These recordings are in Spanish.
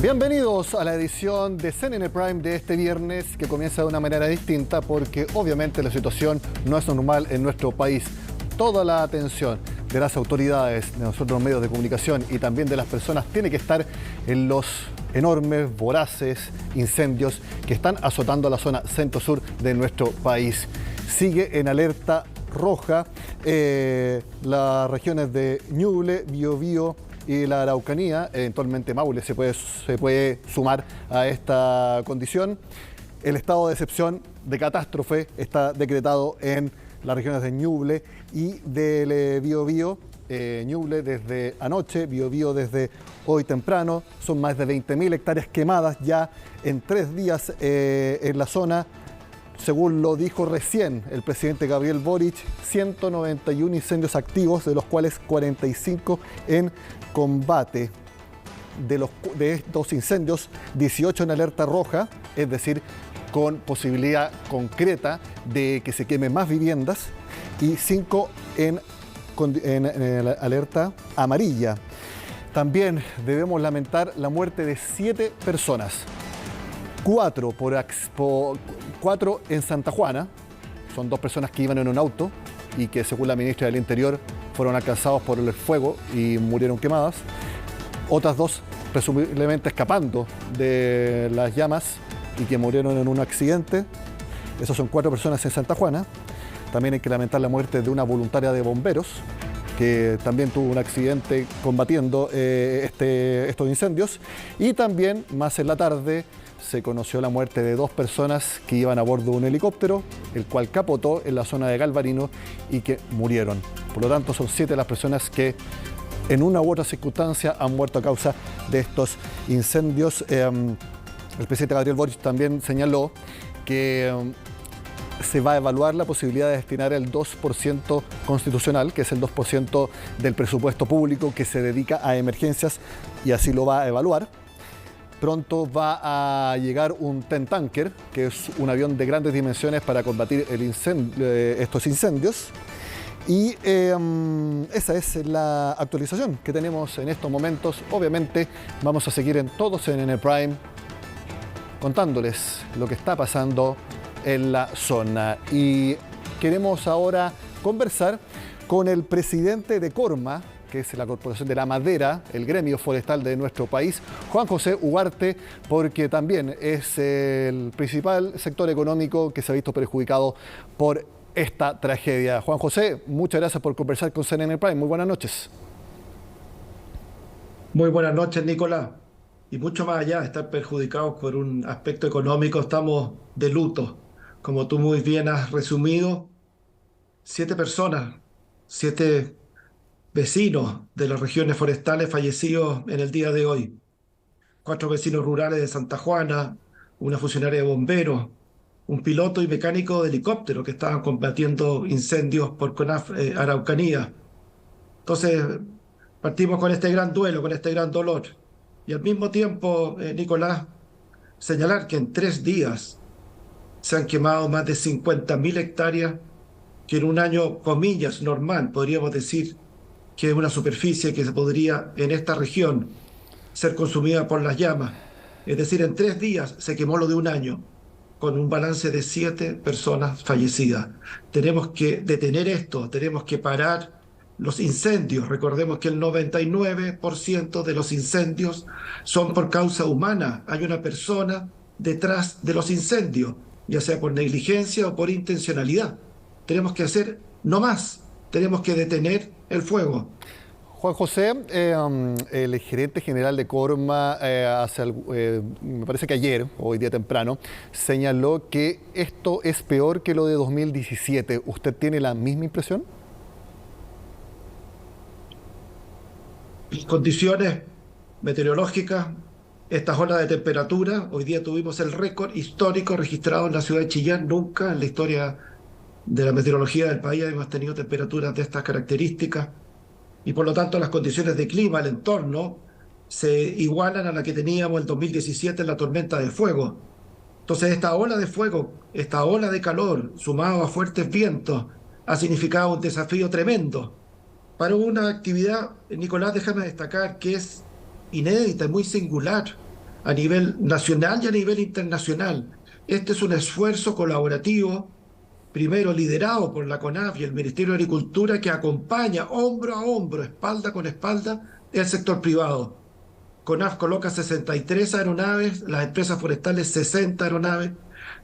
Bienvenidos a la edición de CNN Prime de este viernes, que comienza de una manera distinta porque obviamente la situación no es normal en nuestro país. Toda la atención de las autoridades, de nosotros los medios de comunicación y también de las personas tiene que estar en los enormes, voraces incendios que están azotando la zona centro-sur de nuestro país. Sigue en alerta roja las regiones de Ñuble, Biobío y la Araucanía. Eventualmente Maule se puede sumar a esta condición. El estado de excepción de catástrofe está decretado en las regiones de Ñuble y del Biobío. Ñuble desde anoche, Biobío desde hoy temprano. Son más de 20.000 hectáreas quemadas ya en 3 días en la zona. Según lo dijo recién el presidente Gabriel Boric, 191 incendios activos, de los cuales 45 en combate. De estos incendios, 18 en alerta roja, es decir, con posibilidad concreta de que se quemen más viviendas, y 5 en alerta amarilla. También debemos lamentar la muerte de 7 personas. 4 en Santa Juana, son 2 personas que iban en un auto y que, según la ministra del Interior, fueron alcanzados por el fuego y murieron quemadas. Otras 2 presumiblemente escapando de las llamas y que murieron en un accidente. Esas son 4 personas en Santa Juana. También hay que lamentar la muerte de una voluntaria de bomberos que también tuvo un accidente combatiendo estos incendios. Y también, más en la tarde, se conoció la muerte de 2 personas que iban a bordo de un helicóptero, el cual capotó en la zona de Galvarino y que murieron. Por lo tanto, son 7 las personas que en una u otra circunstancia han muerto a causa de estos incendios. El presidente Gabriel Boric también señaló que se va a evaluar la posibilidad de destinar el 2% constitucional, que es el 2% del presupuesto público que se dedica a emergencias, y así lo va a evaluar. Pronto va a llegar un TEN-Tanker, que es un avión de grandes dimensiones para combatir estos incendios. Y esa es la actualización que tenemos en estos momentos. Obviamente vamos a seguir en todo CNN Prime contándoles lo que está pasando en la zona. Y queremos ahora conversar con el presidente de Corma, que es la Corporación de la Madera, el gremio forestal de nuestro país, Juan José Ugarte, porque también es el principal sector económico que se ha visto perjudicado por esta tragedia. Juan José, muchas gracias por conversar con CNN Prime. Muy buenas noches. Muy buenas noches, Nicolás. Y mucho más allá de estar perjudicados por un aspecto económico, estamos de luto. Como tú muy bien has resumido, 7 personas, 7 vecinos de las regiones forestales fallecidos en el día de hoy. 4 vecinos rurales de Santa Juana, una funcionaria de bomberos, un piloto y mecánico de helicóptero que estaban combatiendo incendios por CONAF Araucanía. Entonces, partimos con este gran duelo, con este gran dolor. Y al mismo tiempo, Nicolás, señalar que en 3 días se han quemado más de 50.000 hectáreas, que en un año, comillas, normal, podríamos decir que es una superficie que se podría, en esta región, ser consumida por las llamas. Es decir, en 3 días se quemó lo de un año, con un balance de 7 personas fallecidas. Tenemos que detener esto, tenemos que parar los incendios. Recordemos que el 99% de los incendios son por causa humana. Hay una persona detrás de los incendios, ya sea por negligencia o por intencionalidad. Tenemos que hacer no más, tenemos que detener el fuego. Juan José, el gerente general de Corma, me parece que ayer, hoy día temprano, señaló que esto es peor que lo de 2017. ¿Usted tiene la misma impresión? Condiciones meteorológicas, estas olas de temperatura, hoy día tuvimos el récord histórico registrado en la ciudad de Chillán. Nunca en la historia de la meteorología del país hemos tenido temperaturas de estas características, y por lo tanto las condiciones de clima, el entorno, se igualan a la que teníamos el 2017 en la tormenta de fuego. Entonces esta ola de fuego, esta ola de calor, sumado a fuertes vientos, ha significado un desafío tremendo para una actividad, Nicolás, déjame destacar, que es inédita y muy singular. a nivel nacional y a nivel internacional. Este es un esfuerzo colaborativo, primero liderado por la CONAF y el Ministerio de Agricultura, que acompaña hombro a hombro, espalda con espalda, el sector privado. CONAF coloca 63 aeronaves, las empresas forestales 60 aeronaves,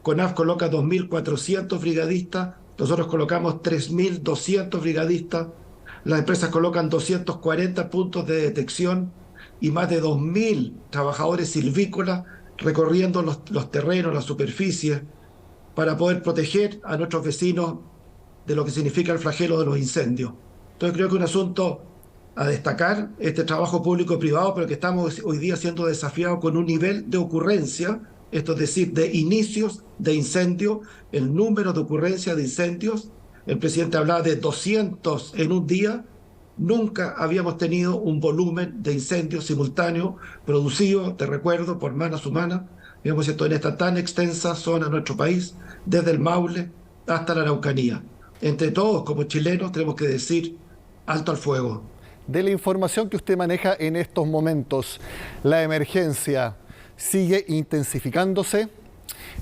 CONAF coloca 2.400 brigadistas, nosotros colocamos 3.200 brigadistas, las empresas colocan 240 puntos de detección y más de 2.000 trabajadores silvícolas recorriendo los terrenos, las superficies, para poder proteger a nuestros vecinos de lo que significa el flagelo de los incendios. Entonces creo que es un asunto a destacar, este trabajo público-privado, pero que estamos hoy día siendo desafiados con un nivel de ocurrencia, esto es decir, de inicios de incendio, el número de ocurrencias de incendios. El presidente hablaba de 200 en un día. Nunca habíamos tenido un volumen de incendios simultáneos producido, te recuerdo, por manos humanas, digamos esto, en esta tan extensa zona de nuestro país, desde el Maule hasta la Araucanía. Entre todos, como chilenos, tenemos que decir alto al fuego. De la información que usted maneja en estos momentos, la emergencia sigue intensificándose,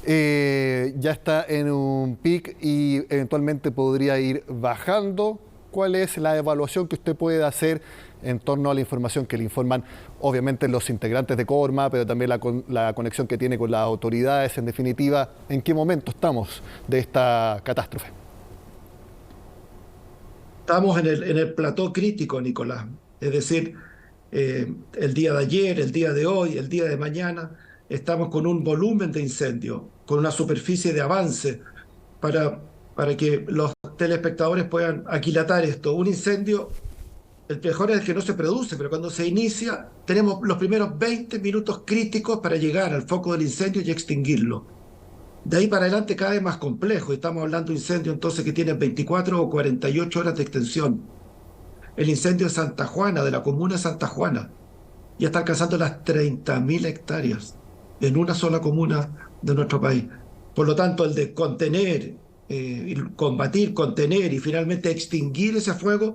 ya está en un pic y eventualmente podría ir bajando. ¿Cuál es la evaluación que usted puede hacer en torno a la información que le informan, obviamente, los integrantes de CORMA, pero también la conexión que tiene con las autoridades? En definitiva, ¿en qué momento estamos de esta catástrofe? Estamos en el plató crítico, Nicolás. Es decir, el día de ayer, el día de hoy, el día de mañana, estamos con un volumen de incendio, con una superficie de avance para que los telespectadores puedan aquilatar esto. Un incendio, el mejor es el que no se produce, pero cuando se inicia, tenemos los primeros 20 minutos críticos para llegar al foco del incendio y extinguirlo. De ahí para adelante cada vez más complejo. Estamos hablando de incendios entonces que tienen 24 o 48 horas de extensión. El incendio de Santa Juana, de la comuna de Santa Juana, ya está alcanzando las 30.000 hectáreas en una sola comuna de nuestro país. Por lo tanto, el de contener, combatir, contener y finalmente extinguir ese fuego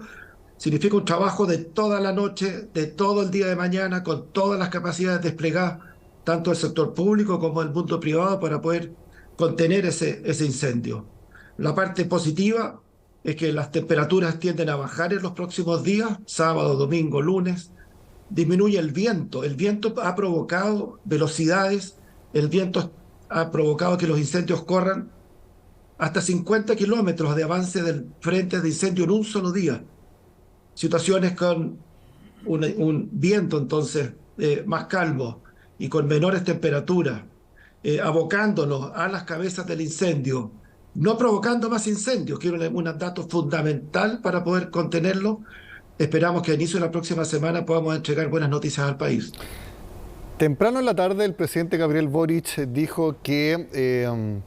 significa un trabajo de toda la noche, de todo el día de mañana, con todas las capacidades desplegadas, tanto el sector público como el mundo privado, para poder contener ese incendio. La parte positiva es que las temperaturas tienden a bajar en los próximos días, sábado, domingo, lunes. Disminuye el viento. El viento ha provocado velocidades, el viento ha provocado que los incendios corran hasta 50 kilómetros de avance del frente de incendio en un solo día. Situaciones con un viento entonces más calmo y con menores temperaturas, abocándonos a las cabezas del incendio, no provocando más incendios, que era un dato fundamental para poder contenerlo. Esperamos que a inicio de la próxima semana podamos entregar buenas noticias al país. Temprano en la tarde, el presidente Gabriel Boric dijo que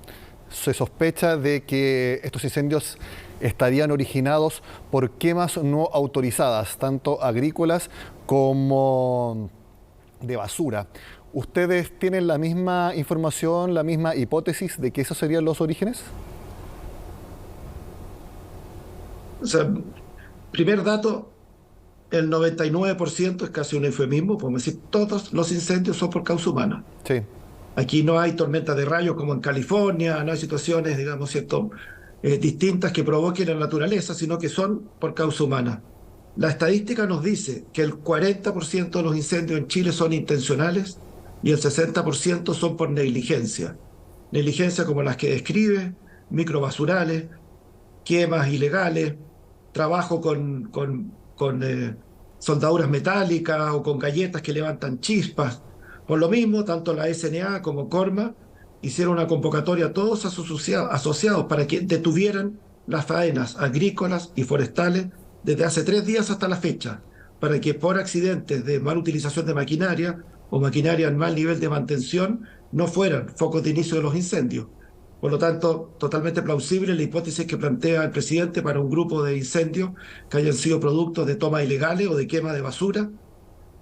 se sospecha de que estos incendios estarían originados por quemas no autorizadas, tanto agrícolas como de basura. ¿Ustedes tienen la misma información, la misma hipótesis de que esos serían los orígenes? O sea, primer dato, el 99% es casi un eufemismo, podemos decir, todos los incendios son por causa humana. Sí. Aquí no hay tormentas de rayos como en California, no hay situaciones, digamos, cierto, distintas que provoquen la naturaleza, sino que son por causa humana. La estadística nos dice que el 40% de los incendios en Chile son intencionales y el 60% son por negligencia. Negligencia como las que describe, microbasurales, quemas ilegales, trabajo con soldaduras metálicas o con galletas que levantan chispas. Por lo mismo, tanto la SNA como CORMA hicieron una convocatoria a todos sus asociados para que detuvieran las faenas agrícolas y forestales desde hace 3 días hasta la fecha, para que por accidentes de mala utilización de maquinaria o maquinaria en mal nivel de mantención no fueran focos de inicio de los incendios. Por lo tanto, totalmente plausible la hipótesis que plantea el presidente para un grupo de incendios que hayan sido productos de tomas ilegales o de quema de basura.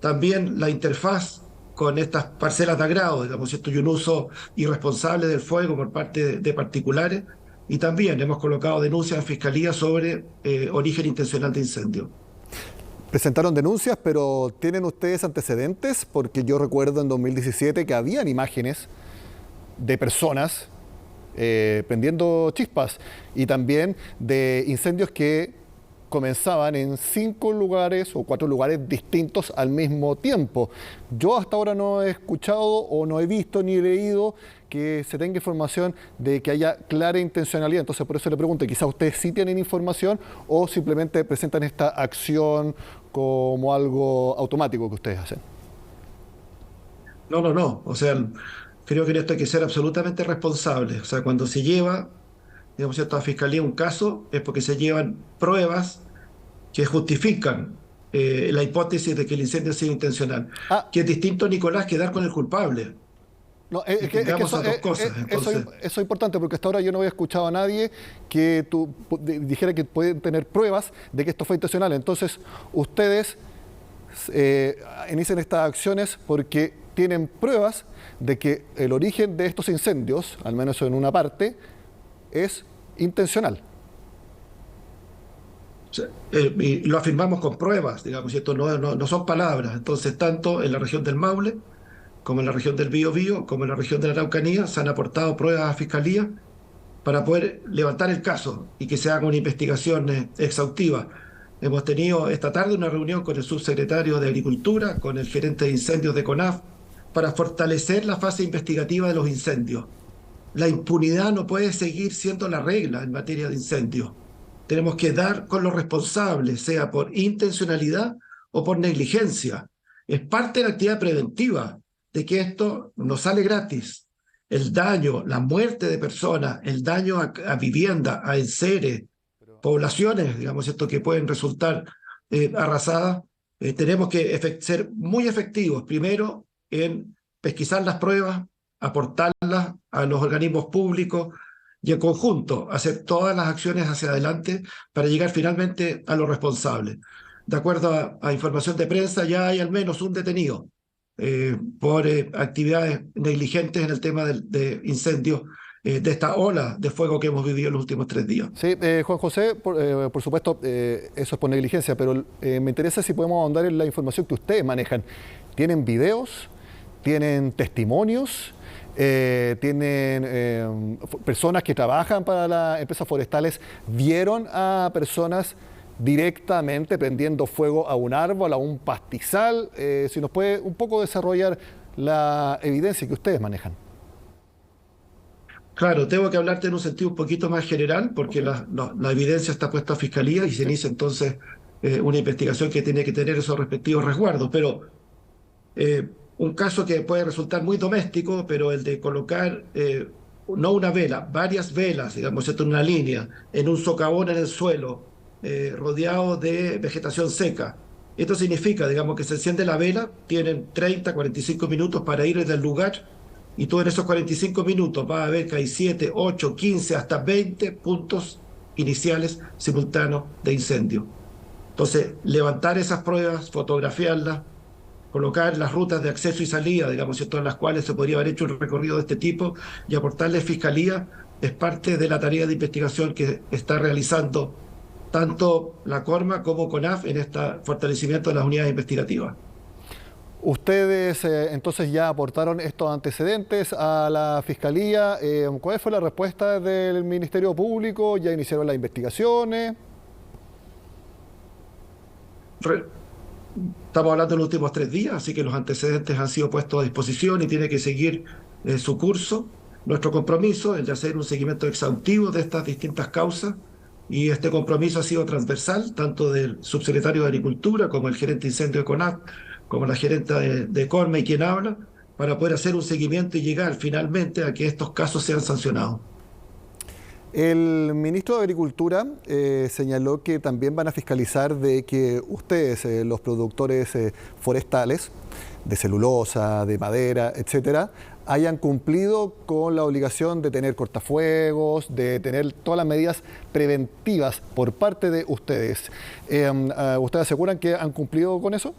También la interfaz con estas parcelas de agrado, digamos, esto y un uso irresponsable del fuego por parte de particulares. Y también hemos colocado denuncias en Fiscalía sobre origen intencional de incendio. Presentaron denuncias, pero ¿tienen ustedes antecedentes? Porque yo recuerdo en 2017 que habían imágenes de personas prendiendo chispas y también de incendios que comenzaban en 5 lugares o 4 lugares distintos al mismo tiempo. Yo hasta ahora no he escuchado o no he visto ni he leído que se tenga información de que haya clara intencionalidad. Entonces, por eso le pregunto, quizás ustedes sí tienen información o simplemente presentan esta acción como algo automático que ustedes hacen. No, no, no. O sea, creo que en esto hay que ser absolutamente responsable. O sea, cuando se lleva, digamos, ¿cierto?, a fiscalía un caso, es porque se llevan pruebas que justifican la hipótesis de que el incendio ha sido intencional. Ah, Que es distinto, Nicolás, que dar con el culpable. no, es que Distingamos eso, esas dos cosas. Entonces, eso es importante porque hasta ahora yo no había escuchado a nadie que dijera que pueden tener pruebas de que esto fue intencional. Entonces, ustedes inician estas acciones porque tienen pruebas de que el origen de estos incendios, al menos en una parte, es intencional. o sea, y lo afirmamos con pruebas, digamos, y esto no son palabras. Entonces, tanto en la región del Maule, como en la región del Biobío, como en la región de la Araucanía, se han aportado pruebas a Fiscalía para poder levantar el caso y que se haga una investigación exhaustiva. Hemos tenido esta tarde una reunión con el subsecretario de Agricultura, con el gerente de incendios de CONAF, para fortalecer la fase investigativa de los incendios. La impunidad no puede seguir siendo la regla en materia de incendios. Tenemos que dar con los responsables, sea por intencionalidad o por negligencia. Es parte de la actividad preventiva de que esto no sale gratis. El daño, la muerte de personas, el daño a vivienda, a enseres, poblaciones, digamos, esto que pueden resultar arrasadas, tenemos que ser muy efectivos, primero en pesquisar las pruebas, aportarlas a los organismos públicos y en conjunto hacer todas las acciones hacia adelante para llegar finalmente a los responsables. De acuerdo a información de prensa, ya hay al menos un detenido por actividades negligentes en el tema de incendios, de esta ola de fuego que hemos vivido en los últimos 3 días. Sí, Juan José, por supuesto, eso es por negligencia, pero me interesa si podemos ahondar en la información que ustedes manejan. ¿Tienen videos? ¿Tienen testimonios? ¿Tienen personas que trabajan para las empresas forestales? ¿Vieron a personas directamente prendiendo fuego a un árbol, a un pastizal? Si nos puede un poco desarrollar la evidencia que ustedes manejan. Claro, tengo que hablarte en un sentido un poquito más general, porque Ok. la evidencia está puesta a fiscalía y se Sí. inicia entonces una investigación que tiene que tener esos respectivos resguardos. Pero un caso que puede resultar muy doméstico, pero el de colocar no una vela, varias velas, digamos, esto en una línea, en un socavón en el suelo, rodeado de vegetación seca. Esto significa, digamos, que se enciende la vela, tienen 30, 45 minutos para ir del lugar y tú en esos 45 minutos vas a ver que hay 7, 8, 15, hasta 20 puntos iniciales simultáneos de incendio. Entonces, levantar esas pruebas, fotografiarlas, colocar las rutas de acceso y salida, digamos, ¿cierto?, en las cuales se podría haber hecho un recorrido de este tipo y aportarle fiscalía, es parte de la tarea de investigación que está realizando tanto la CORMA como CONAF en este fortalecimiento de las unidades investigativas. Ustedes entonces ya aportaron estos antecedentes a la Fiscalía. ¿Cuál fue la respuesta del Ministerio Público? ¿Ya iniciaron las investigaciones? Re- Estamos hablando de los últimos 3 días, así que los antecedentes han sido puestos a disposición y tiene que seguir su curso. Nuestro compromiso es de hacer un seguimiento exhaustivo de estas distintas causas y este compromiso ha sido transversal, tanto del subsecretario de Agricultura como el gerente de incendio de CONAF, como la gerenta de CORMA y quien habla, para poder hacer un seguimiento y llegar finalmente a que estos casos sean sancionados. El ministro de Agricultura señaló que también van a fiscalizar de que ustedes, los productores forestales, de celulosa, de madera, etcétera, hayan cumplido con la obligación de tener cortafuegos, de tener todas las medidas preventivas por parte de ustedes. ¿Ustedes aseguran que han cumplido con eso?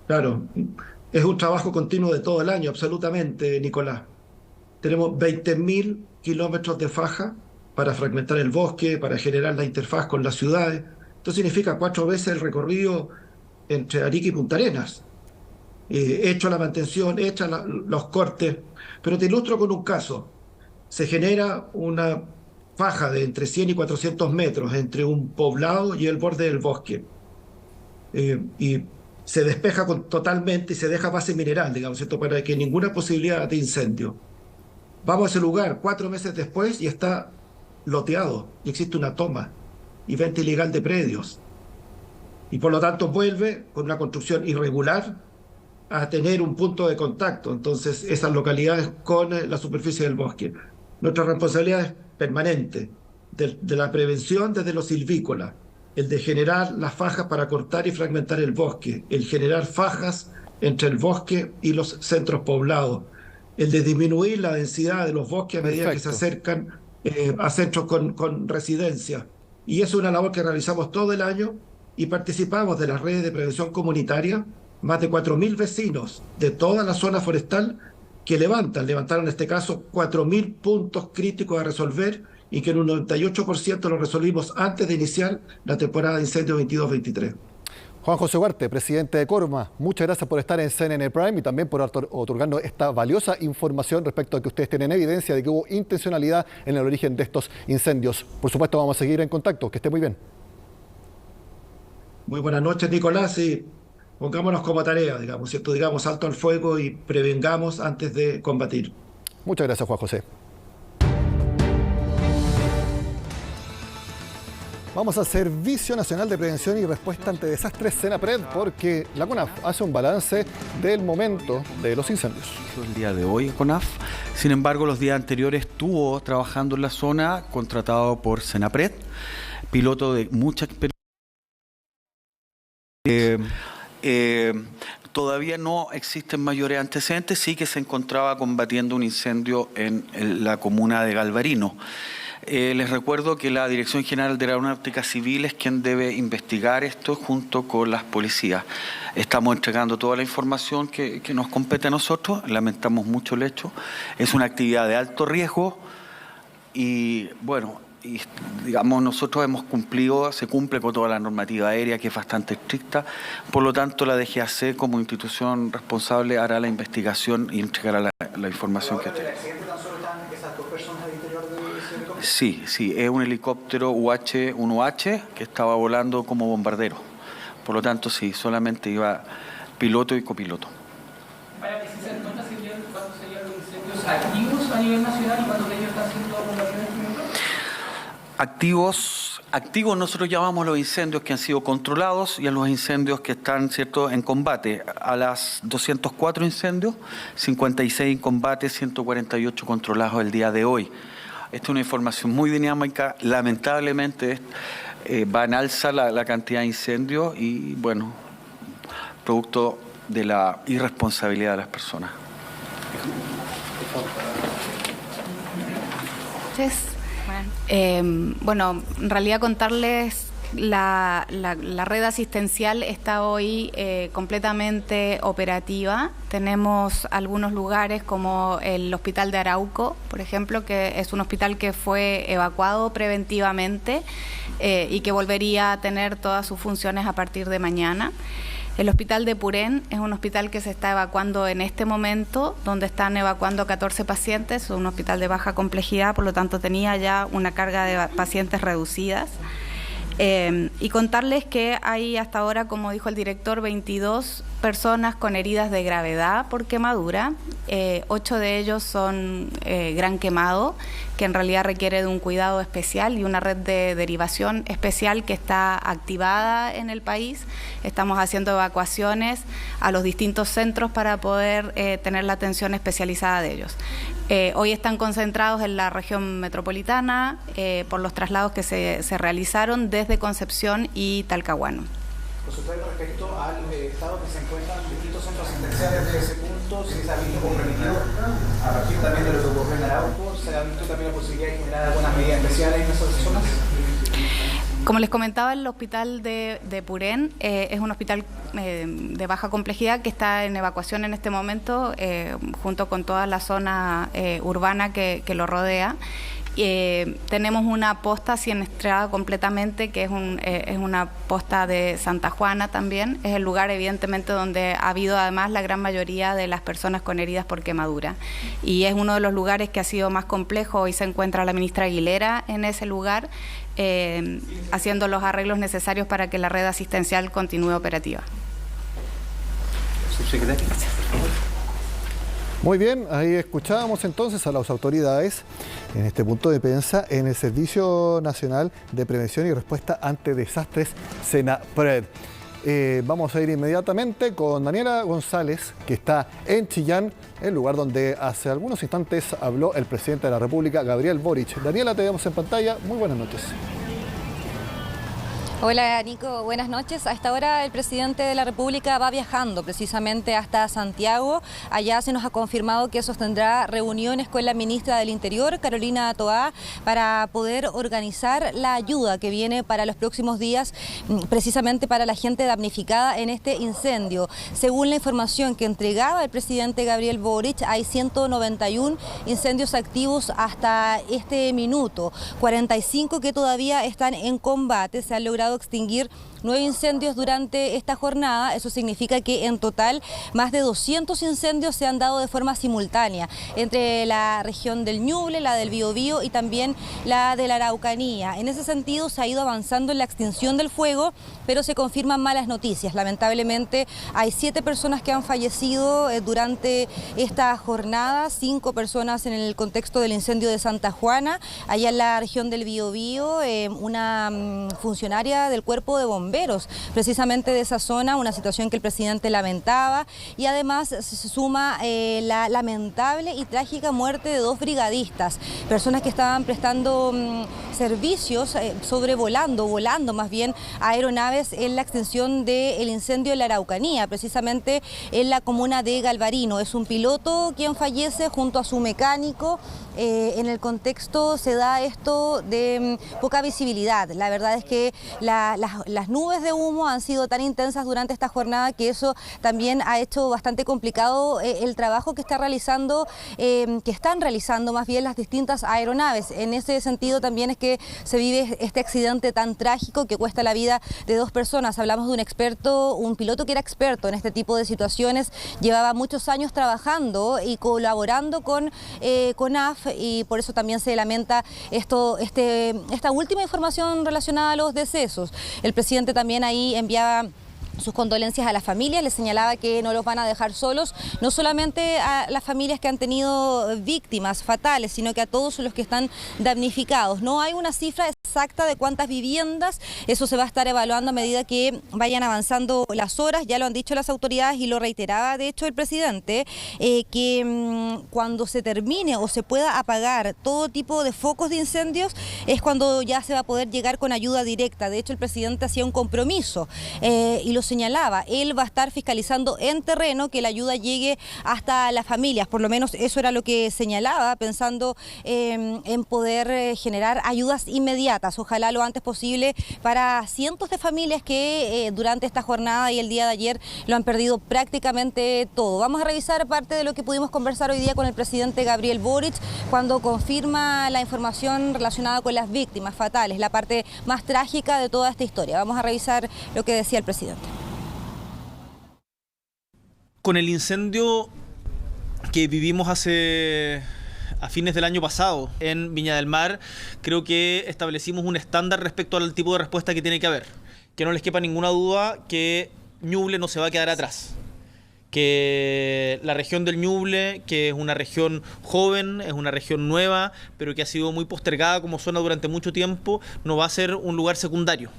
Claro, es un trabajo continuo de todo el año, absolutamente, Nicolás. Tenemos 20.000 kilómetros de faja para fragmentar el bosque, para generar la interfaz con las ciudades. Esto significa 4 veces el recorrido entre Arica y Punta Arenas. Hecho la mantención, hecha los cortes. Pero te ilustro con un caso. Se genera una faja de entre 100 y 400 metros entre un poblado y el borde del bosque. Y se despeja totalmente y se deja base mineral, digamos, ¿cierto? Para que ninguna posibilidad de incendio. Vamos a ese lugar 4 meses después y está loteado y existe una toma y venta ilegal de predios. Y por lo tanto vuelve con una construcción irregular a tener un punto de contacto, entonces, esas localidades con la superficie del bosque. Nuestra responsabilidad es permanente, de la prevención desde lo silvícola, el de generar las fajas para cortar y fragmentar el bosque, el generar fajas entre el bosque y los centros poblados, el de disminuir la densidad de los bosques a medida que se acercan a centros con residencia. Y es una labor que realizamos todo el año y participamos de las redes de prevención comunitaria, más de 4.000 vecinos de toda la zona forestal que levantaron en este caso 4.000 puntos críticos a resolver y que en un 98% lo resolvimos antes de iniciar la temporada de incendios 22-23. Juan José Ugarte, presidente de Corma, muchas gracias por estar en CNN Prime y también por otorgarnos esta valiosa información respecto a que ustedes tienen evidencia de que hubo intencionalidad en el origen de estos incendios. Por supuesto, vamos a seguir en contacto. Que esté muy bien. Muy buenas noches, Nicolás, y pongámonos como tarea, digamos, ¿cierto? Digamos alto al fuego y prevengamos antes de combatir. Muchas gracias, Juan José. Vamos al Servicio Nacional de Prevención y Respuesta ante Desastres, SENAPRED, porque la CONAF hace un balance del momento de los incendios. El día de hoy, CONAF. Sin embargo, los días anteriores estuvo trabajando en la zona, contratado por SENAPRED, piloto de mucha experiencia. Todavía no existen mayores antecedentes, sí que se encontraba combatiendo un incendio en la comuna de Galvarino. Les recuerdo que la Dirección General de Aeronáutica Civil es quien debe investigar esto junto con las policías. Estamos entregando toda la información que nos compete a nosotros, lamentamos mucho el hecho. Es una actividad de alto riesgo y, bueno, digamos, nosotros hemos cumplido, se cumple con toda la normativa aérea que es bastante estricta, por lo tanto la DGAC como institución responsable hará la investigación y entregará la información que tenga. Sí, es un helicóptero UH-1H que estaba volando como bombardero. Por lo tanto, sí, solamente iba piloto y copiloto. Para precisar, ¿cuántos serían los incendios activos a nivel nacional y cuántos de ellos están siendo combatidos en este momento? Activos nosotros llamamos los incendios que han sido controlados y a los incendios que están, ¿cierto?, en combate. A las 204 incendios, 56 en combate, 148 controlados el día de hoy. Esta es una información muy dinámica. Lamentablemente va en alza la cantidad de incendios y, bueno, producto de la irresponsabilidad de las personas. Bueno, en realidad contarles la red asistencial está hoy completamente operativa. Tenemos algunos lugares como el Hospital de Arauco, por ejemplo, que es un hospital que fue evacuado preventivamente y que volvería a tener todas sus funciones a partir de mañana. El hospital de Purén es un hospital que se está evacuando en este momento, donde están evacuando 14 pacientes, un hospital de baja complejidad, por lo tanto tenía ya una carga de pacientes reducidas. Y contarles que hay hasta ahora, como dijo el director, 22 personas con heridas de gravedad por quemadura, 8 de ellos son gran quemado, que en realidad requiere de un cuidado especial y una red de derivación especial que está activada en el país. Estamos haciendo evacuaciones a los distintos centros para poder tener la atención especializada de ellos. Hoy están concentrados en la región metropolitana por los traslados que se realizaron desde Concepción y Talcahuano. Consultarle respecto al estado que se encuentran distintos centros asistenciales de ese punto, si se ha visto comprometido a partir también de lo que ocurrió en Arauco, se ha visto también la posibilidad de generar algunas medidas especiales en esas zonas. Como les comentaba, el hospital de Purén es un hospital de baja complejidad que está en evacuación en este momento, junto con toda la zona urbana que lo rodea. Tenemos una posta siniestrada completamente, que es una posta de Santa Juana también. Es el lugar, evidentemente, donde ha habido además la gran mayoría de las personas con heridas por quemadura. Y es uno de los lugares que ha sido más complejo. Hoy se encuentra la ministra Aguilera en ese lugar, haciendo los arreglos necesarios para que la red asistencial continúe operativa. Subsecretaria, por favor. Muy bien, ahí escuchábamos entonces a las autoridades en este punto de prensa en el Servicio Nacional de Prevención y Respuesta ante Desastres, SENAPRED. Vamos a ir inmediatamente con Daniela González, que está en Chillán, el lugar donde hace algunos instantes habló el presidente de la República, Gabriel Boric. Daniela, te vemos en pantalla. Muy buenas noches. Hola Nico, buenas noches. A esta hora el presidente de la República va viajando precisamente hasta Santiago. Allá se nos ha confirmado que sostendrá reuniones con la ministra del Interior, Carolina Toá, para poder organizar la ayuda que viene para los próximos días, precisamente para la gente damnificada en este incendio. Según la información que entregaba el presidente Gabriel Boric, hay 191 incendios activos hasta este minuto, 45 que todavía están en combate. Se han logrado extinguir 9 incendios durante esta jornada. Eso significa que en total más de 200 incendios se han dado de forma simultánea entre la región del Ñuble, la del Biobío y también la de la Araucanía. En ese sentido se ha ido avanzando en la extinción del fuego, pero se confirman malas noticias. Lamentablemente hay 7 personas que han fallecido durante esta jornada, 5 personas en el contexto del incendio de Santa Juana, allá en la región del Biobío, una funcionaria del cuerpo de bomberos, precisamente de esa zona, una situación que el presidente lamentaba, y además se suma la lamentable y trágica muerte de 2 brigadistas, personas que estaban prestando servicios, volando más bien aeronaves en la extinción del incendio de la Araucanía, precisamente en la comuna de Galvarino. Es un piloto quien fallece junto a su mecánico. En el contexto se da esto de poca visibilidad. La verdad es que las nubes de humo han sido tan intensas durante esta jornada que eso también ha hecho bastante complicado el trabajo que están realizando más bien las distintas aeronaves. En ese sentido también es que se vive este accidente tan trágico que cuesta la vida de 2 personas. Hablamos de un piloto que era experto en este tipo de situaciones, llevaba muchos años trabajando y colaborando con AF, y por eso también se lamenta esta última información relacionada a los decesos. El presidente también ahí enviaba sus condolencias a las familias, les señalaba que no los van a dejar solos, no solamente a las familias que han tenido víctimas fatales, sino que a todos los que están damnificados. No hay una cifra exacta de cuántas viviendas, eso se va a estar evaluando a medida que vayan avanzando las horas, ya lo han dicho las autoridades y lo reiteraba de hecho el presidente, que cuando se termine o se pueda apagar todo tipo de focos de incendios es cuando ya se va a poder llegar con ayuda directa. De hecho el presidente hacía un compromiso y lo señalaba, él va a estar fiscalizando en terreno que la ayuda llegue hasta las familias, por lo menos eso era lo que señalaba, pensando en poder generar ayudas inmediatas, ojalá lo antes posible para cientos de familias que durante esta jornada y el día de ayer lo han perdido prácticamente todo. Vamos a revisar parte de lo que pudimos conversar hoy día con el presidente Gabriel Boric cuando confirma la información relacionada con las víctimas fatales, la parte más trágica de toda esta historia. Vamos a revisar lo que decía el presidente. Con el incendio que vivimos a fines del año pasado en Viña del Mar, creo que establecimos un estándar respecto al tipo de respuesta que tiene que haber. Que no les quepa ninguna duda que Ñuble no se va a quedar atrás. Que la región del Ñuble, que es una región joven, es una región nueva, pero que ha sido muy postergada como zona durante mucho tiempo, no va a ser un lugar secundario.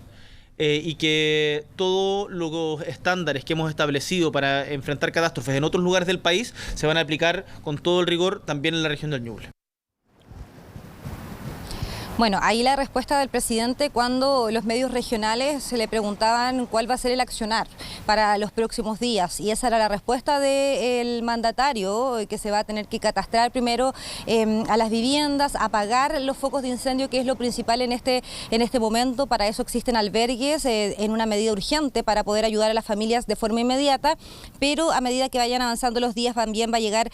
Y que todos los estándares que hemos establecido para enfrentar catástrofes en otros lugares del país se van a aplicar con todo el rigor también en la región del Ñuble. Bueno, ahí la respuesta del presidente cuando los medios regionales se le preguntaban cuál va a ser el accionar para los próximos días, y esa era la respuesta del mandatario, que se va a tener que catastrar primero a las viviendas, apagar los focos de incendio, que es lo principal en este momento. Para eso existen albergues en una medida urgente para poder ayudar a las familias de forma inmediata, pero a medida que vayan avanzando los días también va a llegar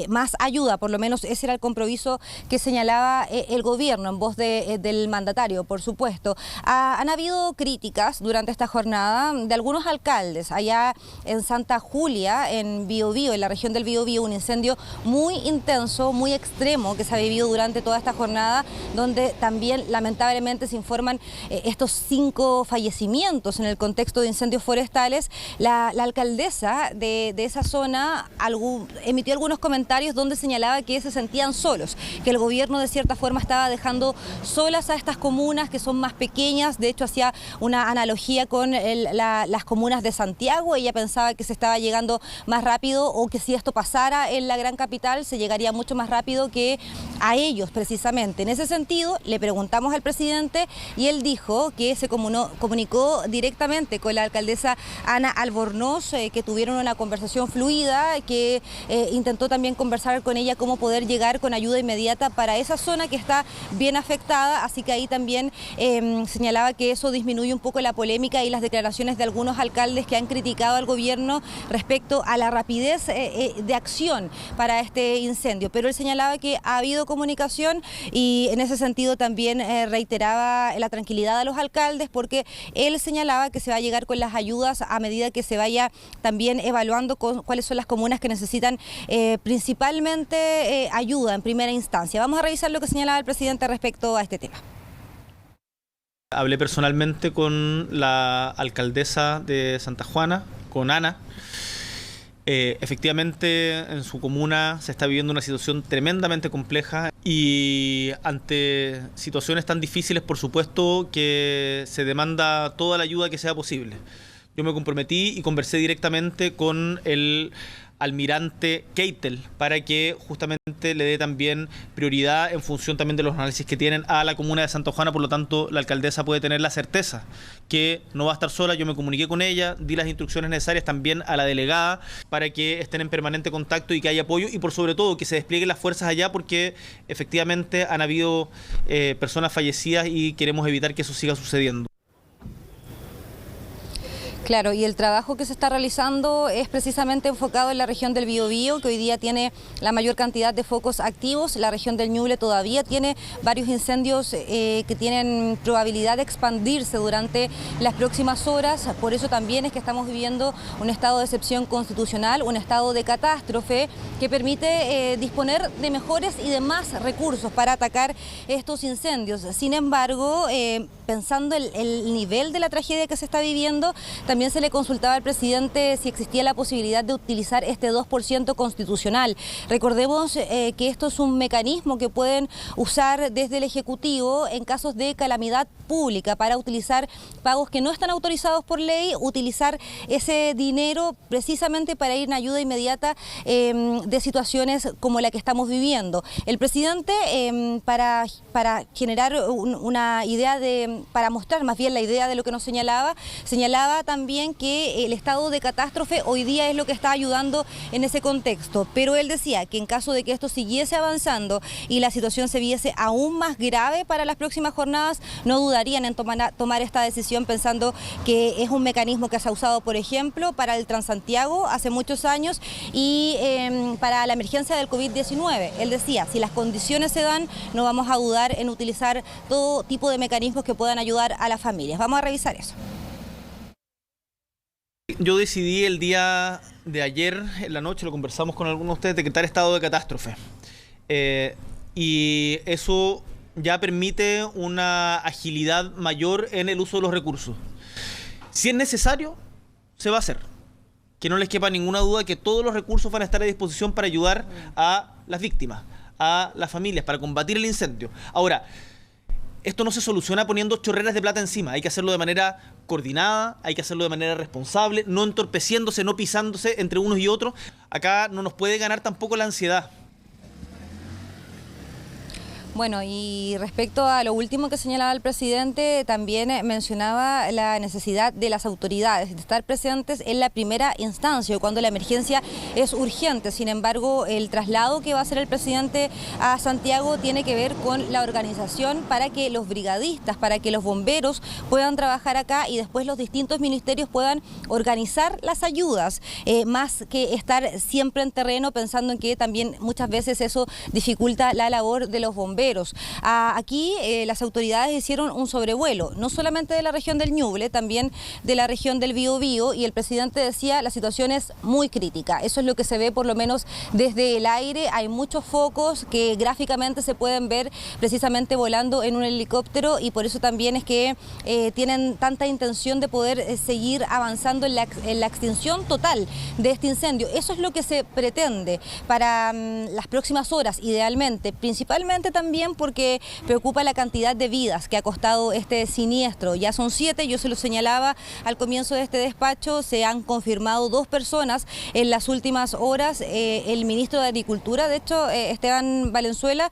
más ayuda, por lo menos ese era el compromiso que señalaba el gobierno en voz del mandatario, por supuesto. Han habido críticas durante esta jornada de algunos alcaldes. Allá en Santa Julia, en Biobío, en la región del Biobío, un incendio muy intenso, muy extremo que se ha vivido durante toda esta jornada, donde también lamentablemente se informan estos 5 fallecimientos en el contexto de incendios forestales. La alcaldesa de esa zona emitió algunos comentarios donde señalaba que se sentían solos, que el gobierno de cierta forma estaba dejando solas a estas comunas que son más pequeñas. De hecho, hacía una analogía con las comunas de Santiago. Ella pensaba que se estaba llegando más rápido, o que si esto pasara en la gran capital se llegaría mucho más rápido que a ellos precisamente. En ese sentido, le preguntamos al presidente y él dijo que se comunicó directamente con la alcaldesa Ana Albornoz, que tuvieron una conversación fluida, que intentó también conversar con ella cómo poder llegar con ayuda inmediata para esa zona que está bien afectada, así que ahí también señalaba que eso disminuye un poco la polémica y las declaraciones de algunos alcaldes que han criticado al gobierno respecto a la rapidez de acción para este incendio, pero él señalaba que ha habido comunicación y en ese sentido también reiteraba la tranquilidad a los alcaldes, porque él señalaba que se va a llegar con las ayudas a medida que se vaya también evaluando cuáles son las comunas que necesitan principalmente ayuda en primera instancia. Vamos a revisar lo que señalaba el presidente respecto a este tema. Hablé personalmente con la alcaldesa de Santa Juana, con Ana. Efectivamente, en su comuna se está viviendo una situación tremendamente compleja y ante situaciones tan difíciles, por supuesto, que se demanda toda la ayuda que sea posible. Yo me comprometí y conversé directamente con el almirante Keitel para que justamente le dé también prioridad en función también de los análisis que tienen a la comuna de Santa Juana. Por lo tanto, la alcaldesa puede tener la certeza que no va a estar sola. Yo me comuniqué con ella, di las instrucciones necesarias también a la delegada para que estén en permanente contacto y que haya apoyo, y por sobre todo que se desplieguen las fuerzas allá, porque efectivamente han habido personas fallecidas y queremos evitar que eso siga sucediendo. Claro, y el trabajo que se está realizando es precisamente enfocado en la región del Biobío, que hoy día tiene la mayor cantidad de focos activos. La región del Ñuble todavía tiene varios incendios que tienen probabilidad de expandirse durante las próximas horas. Por eso también es que estamos viviendo un estado de excepción constitucional, un estado de catástrofe que permite disponer de mejores y de más recursos para atacar estos incendios. Sin embargo, pensando el nivel de la tragedia que se está viviendo, también se le consultaba al presidente si existía la posibilidad de utilizar este 2% constitucional. Recordemos que esto es un mecanismo que pueden usar desde el Ejecutivo en casos de calamidad pública para utilizar pagos que no están autorizados por ley, utilizar ese dinero precisamente para ir en ayuda inmediata de situaciones como la que estamos viviendo. El presidente, para generar una idea para mostrar más bien la idea de lo que nos señalaba también que el estado de catástrofe hoy día es lo que está ayudando en ese contexto, pero él decía que en caso de que esto siguiese avanzando y la situación se viese aún más grave para las próximas jornadas, no dudarían en tomar esta decisión, pensando que es un mecanismo que se ha usado, por ejemplo, para el Transantiago hace muchos años y para la emergencia del COVID-19. Él decía, si las condiciones se dan, no vamos a dudar en utilizar todo tipo de mecanismos que puedan ayudar a las familias. Vamos a revisar eso. Yo decidí el día de ayer, en la noche, lo conversamos con algunos de ustedes, decretar estado de catástrofe. Y eso ya permite una agilidad mayor en el uso de los recursos. Si es necesario, se va a hacer. Que no les quepa ninguna duda que todos los recursos van a estar a disposición para ayudar a las víctimas, a las familias, para combatir el incendio. Ahora, esto no se soluciona poniendo chorreras de plata encima. Hay que hacerlo de manera coordinada, hay que hacerlo de manera responsable, no entorpeciéndose, no pisándose entre unos y otros. Acá no nos puede ganar tampoco la ansiedad. Bueno, y respecto a lo último que señalaba el presidente, también mencionaba la necesidad de las autoridades de estar presentes en la primera instancia, cuando la emergencia es urgente. Sin embargo, el traslado que va a hacer el presidente a Santiago tiene que ver con la organización para que los brigadistas, para que los bomberos puedan trabajar acá y después los distintos ministerios puedan organizar las ayudas, más que estar siempre en terreno pensando en que también muchas veces eso dificulta la labor de los bomberos. Aquí las autoridades hicieron un sobrevuelo, no solamente de la región del Ñuble, también de la región del Biobío, y el presidente decía la situación es muy crítica. Eso es lo que se ve por lo menos desde el aire. Hay muchos focos que gráficamente se pueden ver precisamente volando en un helicóptero, y por eso también es que tienen tanta intención de poder seguir avanzando en la extinción total de este incendio. Eso es lo que se pretende para las próximas horas, idealmente, principalmente también porque preocupa la cantidad de vidas que ha costado este siniestro. Ya son 7, yo se lo señalaba al comienzo de este despacho, se han confirmado 2 personas en las últimas horas. El ministro de Agricultura, de hecho, Esteban Valenzuela,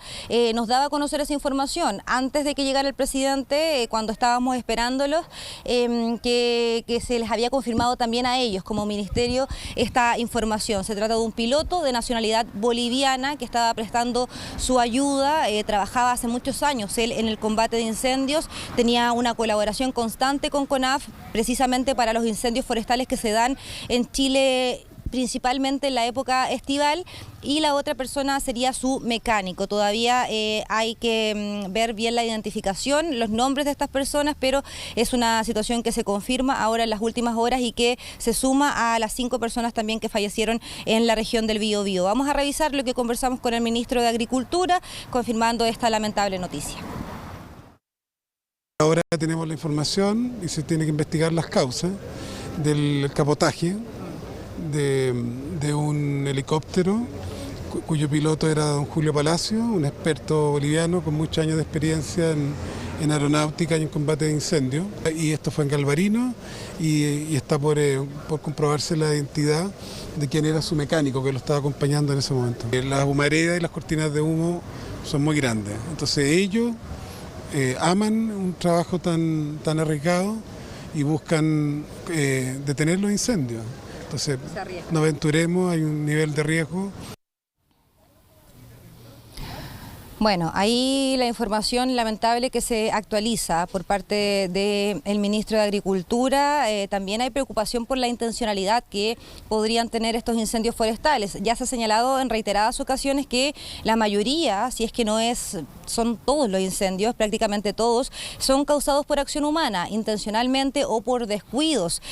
nos daba a conocer esa información antes de que llegara el presidente, cuando estábamos esperándolos, que se les había confirmado también a ellos como ministerio esta información. Se trata de un piloto de nacionalidad boliviana que estaba prestando su ayuda. Trabajaba hace muchos años él en el combate de incendios, tenía una colaboración constante con CONAF, precisamente para los incendios forestales que se dan en Chile, principalmente en la época estival, y la otra persona sería su mecánico. Todavía hay que ver bien la identificación, los nombres de estas personas, pero es una situación que se confirma ahora en las últimas horas y que se suma a las 5 personas también que fallecieron en la región del Biobío. Vamos a revisar lo que conversamos con el ministro de Agricultura, confirmando esta lamentable noticia. Ahora tenemos la información y se tiene que investigar las causas del capotaje de un helicóptero cuyo piloto era don Julio Palacio, un experto boliviano con muchos años de experiencia en aeronáutica y en combate de incendios. Y esto fue en Galvarino y está por comprobarse la identidad de quién era su mecánico que lo estaba acompañando en ese momento. Las humaredas y las cortinas de humo son muy grandes, entonces ellos aman un trabajo tan arriesgado y buscan detener los incendios. Entonces, no aventuremos, hay un nivel de riesgo. Bueno, ahí la información lamentable que se actualiza por parte del ministro de Agricultura. También hay preocupación por la intencionalidad que podrían tener estos incendios forestales. Ya se ha señalado en reiteradas ocasiones que la mayoría, si es que no son todos los incendios, prácticamente todos, son causados por acción humana, intencionalmente o por descuidos.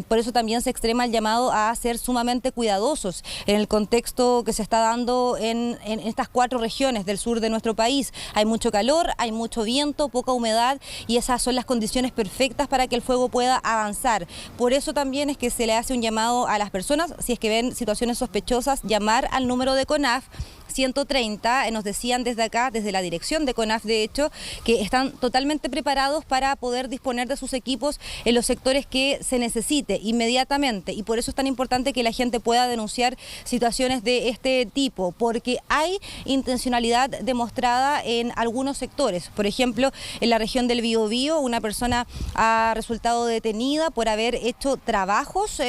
Por eso también se extrema el llamado a ser sumamente cuidadosos en el contexto que se está dando en estas 4 regiones del sur de nuestro país. Hay mucho calor, hay mucho viento, poca humedad, y esas son las condiciones perfectas para que el fuego pueda avanzar. Por eso también es que se le hace un llamado a las personas, si es que ven situaciones sospechosas, llamar al número de CONAF 130, nos decían desde acá, desde la dirección de CONAF, de hecho, que están totalmente preparados para poder disponer de sus equipos en los sectores que se necesite inmediatamente, y por eso es tan importante que la gente pueda denunciar situaciones de este tipo, porque hay intencionalidad demostrada en algunos sectores. Por ejemplo, en la región del Biobío, una persona ha resultado detenida por haber hecho trabajos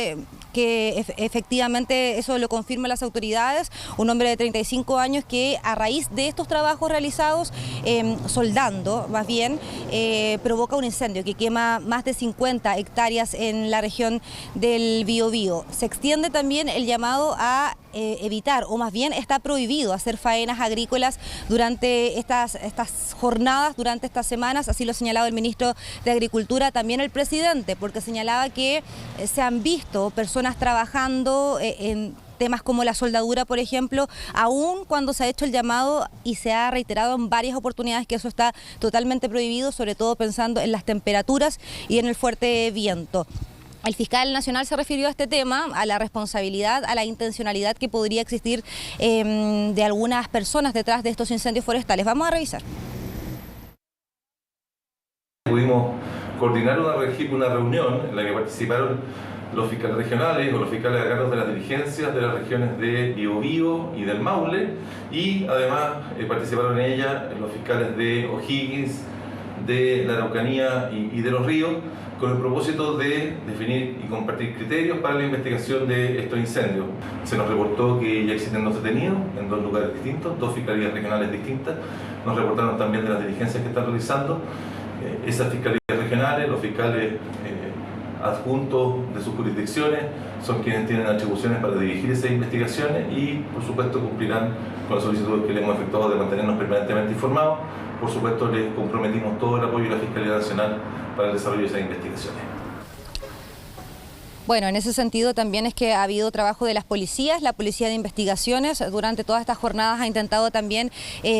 que efectivamente eso lo confirman las autoridades, un hombre de 35 años que a raíz de estos trabajos realizados, soldando más bien, provoca un incendio que quema más de 50 hectáreas en la región del Biobío. Se extiende también el llamado a evitar, o más bien está prohibido hacer faenas agrícolas durante estas jornadas, durante estas semanas, así lo ha señalado el ministro de Agricultura, también el presidente, porque señalaba que se han visto personas trabajando en temas como la soldadura, por ejemplo, aún cuando se ha hecho el llamado y se ha reiterado en varias oportunidades que eso está totalmente prohibido, sobre todo pensando en las temperaturas y en el fuerte viento. El fiscal nacional se refirió a este tema, a la responsabilidad, a la intencionalidad que podría existir de algunas personas detrás de estos incendios forestales. Vamos a revisar. Pudimos coordinar una reunión en la que participaron los fiscales regionales o los fiscales a cargo de las diligencias de las regiones de Biobío y del Maule, y además participaron en ella los fiscales de O'Higgins, de la Araucanía y de Los Ríos, con el propósito de definir y compartir criterios para la investigación de estos incendios. Se nos reportó que ya existen 2 detenidos en 2 lugares distintos, 2 fiscalías regionales distintas. Nos reportaron también de las diligencias que están realizando. Esas fiscalías regionales, los fiscales adjuntos de sus jurisdicciones, son quienes tienen atribuciones para dirigir esas investigaciones y, por supuesto, cumplirán con las solicitudes que le hemos efectuado de mantenernos permanentemente informados. Por supuesto, les comprometimos todo el apoyo de la Fiscalía Nacional para el desarrollo de esas investigaciones. Bueno, en ese sentido también es que ha habido trabajo de las policías, la Policía de Investigaciones durante todas estas jornadas ha intentado también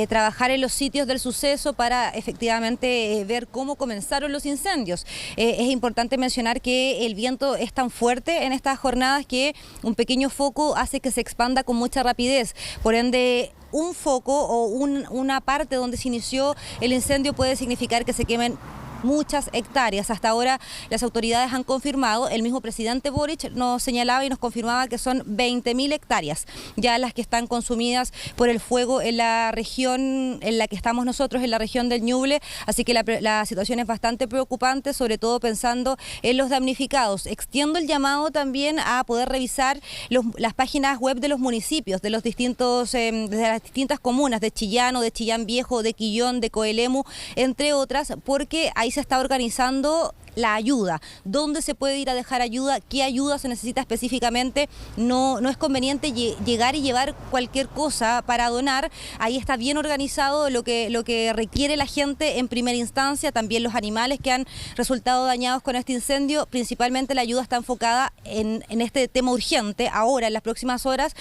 trabajar en los sitios del suceso para efectivamente ver cómo comenzaron los incendios. Es importante mencionar que el viento es tan fuerte en estas jornadas que un pequeño foco hace que se expanda con mucha rapidez, por ende un foco o una parte donde se inició el incendio puede significar que se quemen muchas hectáreas. Hasta ahora las autoridades han confirmado, el mismo presidente Boric nos señalaba y nos confirmaba que son 20.000 hectáreas ya las que están consumidas por el fuego en la región en la que estamos nosotros, en la región del Ñuble, así que la situación es bastante preocupante, sobre todo pensando en los damnificados. Extiendo el llamado también a poder revisar las páginas web de los municipios, de los distintos, desde las distintas comunas de Chillán o de Chillán Viejo, de Quillón, de Coelemu, entre otras, porque ahí se está organizando la ayuda, dónde se puede ir a dejar ayuda, qué ayuda se necesita específicamente. No es conveniente llegar y llevar cualquier cosa para donar. Ahí está bien organizado lo que requiere la gente en primera instancia, también los animales que han resultado dañados con este incendio. Principalmente la ayuda está enfocada en este tema urgente, ahora en las próximas horas,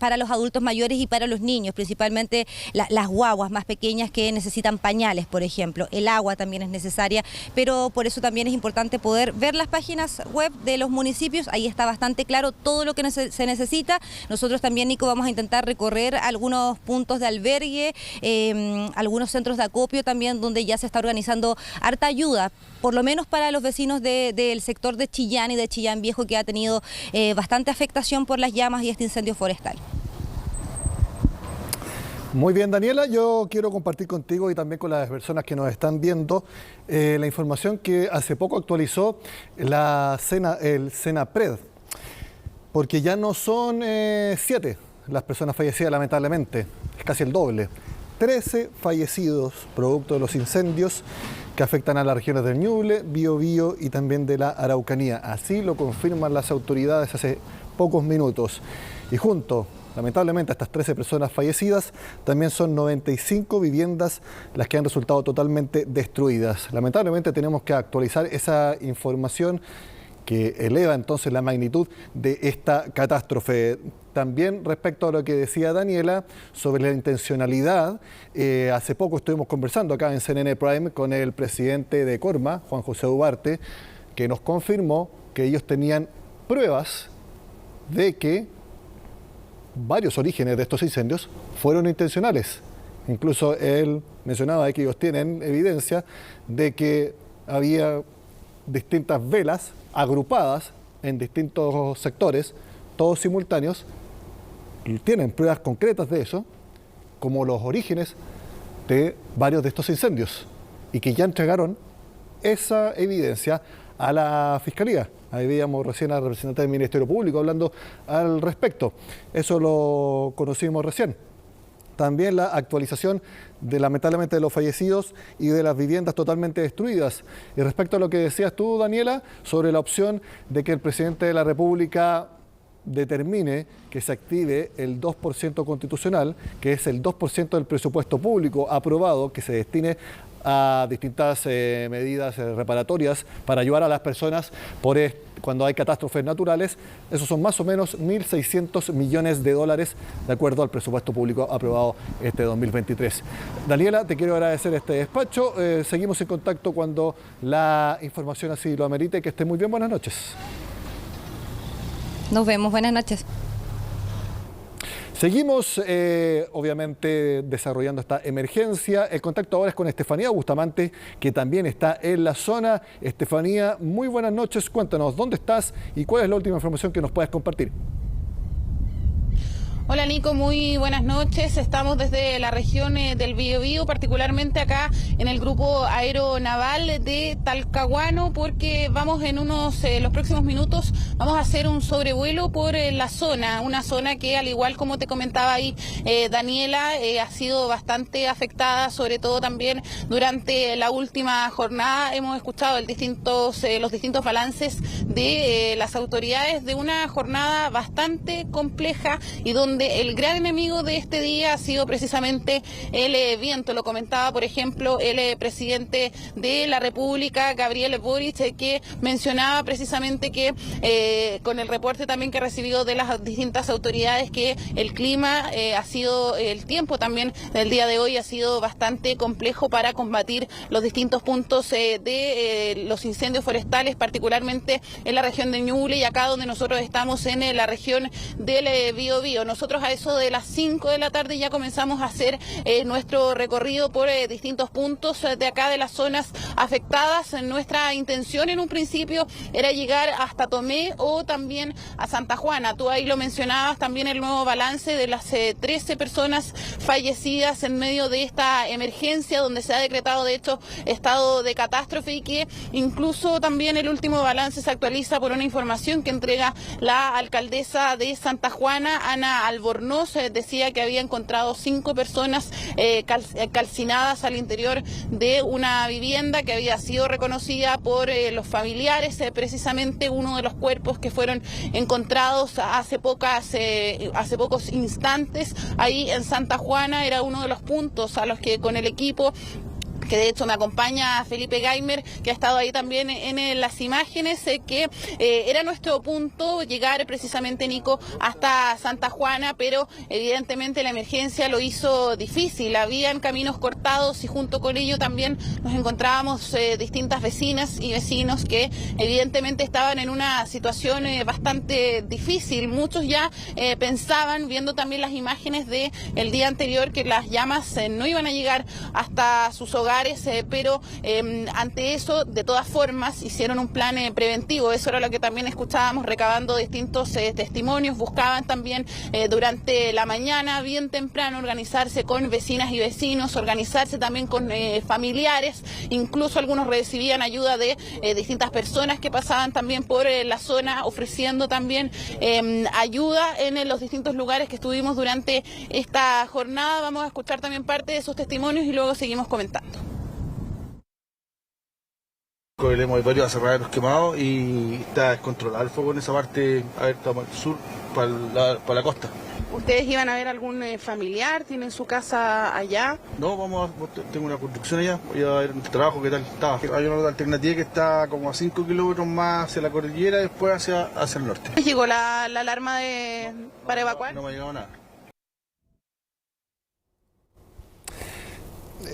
para los adultos mayores y para los niños, principalmente las guaguas más pequeñas que necesitan pañales, por ejemplo. El agua también es necesaria, pero por eso también es importante poder ver las páginas web de los municipios. Ahí está bastante claro todo lo que se necesita. Nosotros también, Nico, vamos a intentar recorrer algunos puntos de albergue, algunos centros de acopio también, donde ya se está organizando harta ayuda, por lo menos para los vecinos del sector de Chillán y de Chillán Viejo, que ha tenido bastante afectación por las llamas y este incendio forestal. Muy bien, Daniela, yo quiero compartir contigo y también con las personas que nos están viendo la información que hace poco actualizó el Senapred, porque ya no son 7 las personas fallecidas, lamentablemente, es casi el doble. 13 fallecidos producto de los incendios que afectan a las regiones del Ñuble, Biobío y también de la Araucanía. Así lo confirman las autoridades hace pocos minutos. Y junto, lamentablemente, a estas 13 personas fallecidas, también son 95 viviendas las que han resultado totalmente destruidas. Lamentablemente tenemos que actualizar esa información que eleva entonces la magnitud de esta catástrofe. También respecto a lo que decía Daniela sobre la intencionalidad, hace poco estuvimos conversando acá en CNN Prime con el presidente de Corma, Juan José Ugarte, que nos confirmó que ellos tenían pruebas de que varios orígenes de estos incendios fueron intencionales. Incluso él mencionaba que ellos tienen evidencia de que había distintas velas agrupadas en distintos sectores, todos simultáneos. Tienen pruebas concretas de eso, como los orígenes de varios de estos incendios, y que ya entregaron esa evidencia a la Fiscalía. Ahí veíamos recién al representante del Ministerio Público hablando al respecto. Eso lo conocimos recién. También la actualización lamentablemente de los fallecidos y de las viviendas totalmente destruidas. Y respecto a lo que decías tú, Daniela, sobre la opción de que el presidente de la República determine que se active el 2% constitucional, que es el 2% del presupuesto público aprobado, que se destine a distintas medidas reparatorias para ayudar a las personas cuando hay catástrofes naturales. Esos son más o menos 1.600 millones de dólares de acuerdo al presupuesto público aprobado este 2023. Daniela, te quiero agradecer este despacho. Seguimos en contacto cuando la información así lo amerite. Que esté muy bien. Buenas noches. Nos vemos. Buenas noches. Seguimos, obviamente, desarrollando esta emergencia. El contacto ahora es con Estefanía Bustamante, que también está en la zona. Estefanía, muy buenas noches. Cuéntanos, ¿dónde estás y cuál es la última información que nos puedes compartir? Hola Nico, muy buenas noches. Estamos desde la región del Biobío, particularmente acá en el grupo aeronaval de Talcahuano, porque vamos en los próximos minutos, vamos a hacer un sobrevuelo por la zona, una zona que, al igual como te comentaba ahí Daniela, ha sido bastante afectada, sobre todo también durante la última jornada. Hemos escuchado los distintos balances de las autoridades de una jornada bastante compleja y donde el gran enemigo de este día ha sido precisamente el viento. Lo comentaba, por ejemplo, el presidente de la República, Gabriel Boric, que mencionaba precisamente que con el reporte también que recibió de las distintas autoridades, que el clima el tiempo también del día de hoy ha sido bastante complejo para combatir los distintos puntos de los incendios forestales, particularmente en la región de Ñuble y acá donde nosotros estamos en la región del Biobío. Nosotros a eso de las 5 de la tarde ya comenzamos a hacer nuestro recorrido por distintos puntos de acá de las zonas afectadas. Nuestra intención en un principio era llegar hasta Tomé o también a Santa Juana. Tú ahí lo mencionabas, también el nuevo balance de las 13 personas fallecidas en medio de esta emergencia, donde se ha decretado de hecho estado de catástrofe, y que incluso también el último balance se actualiza por una información que entrega la alcaldesa de Santa Juana, Ana Albornoz. Decía que había encontrado 5 personas calcinadas al interior de una vivienda que había sido reconocida por los familiares. Precisamente uno de los cuerpos que fueron encontrados hace pocos instantes ahí en Santa Juana era uno de los puntos a los que con el equipo, que de hecho me acompaña Felipe Gaimer, que ha estado ahí también en las imágenes, que era nuestro punto llegar precisamente, Nico, hasta Santa Juana, pero evidentemente la emergencia lo hizo difícil. Habían caminos cortados y junto con ello también nos encontrábamos distintas vecinas y vecinos que evidentemente estaban en una situación bastante difícil. Muchos ya pensaban, viendo también las imágenes del día anterior, que las llamas no iban a llegar hasta sus hogares, pero ante eso, de todas formas, hicieron un plan preventivo. Eso era lo que también escuchábamos, recabando distintos testimonios. Buscaban también durante la mañana, bien temprano, organizarse con vecinas y vecinos, organizarse también con familiares. Incluso algunos recibían ayuda de distintas personas que pasaban también por la zona, ofreciendo también ayuda en los distintos lugares que estuvimos durante esta jornada. Vamos a escuchar también parte de esos testimonios y luego seguimos comentando. Hay varios aserraderos quemados y está descontrolado el fuego en esa parte, estamos al sur, para la costa. ¿Ustedes iban a ver algún familiar? ¿Tienen su casa allá? No, tengo una construcción allá, voy a ver el trabajo, qué tal estaba. Hay una alternativa que está como a 5 kilómetros más hacia la cordillera y después hacia el norte. ¿Llegó la alarma para evacuar? No me ha llegado nada.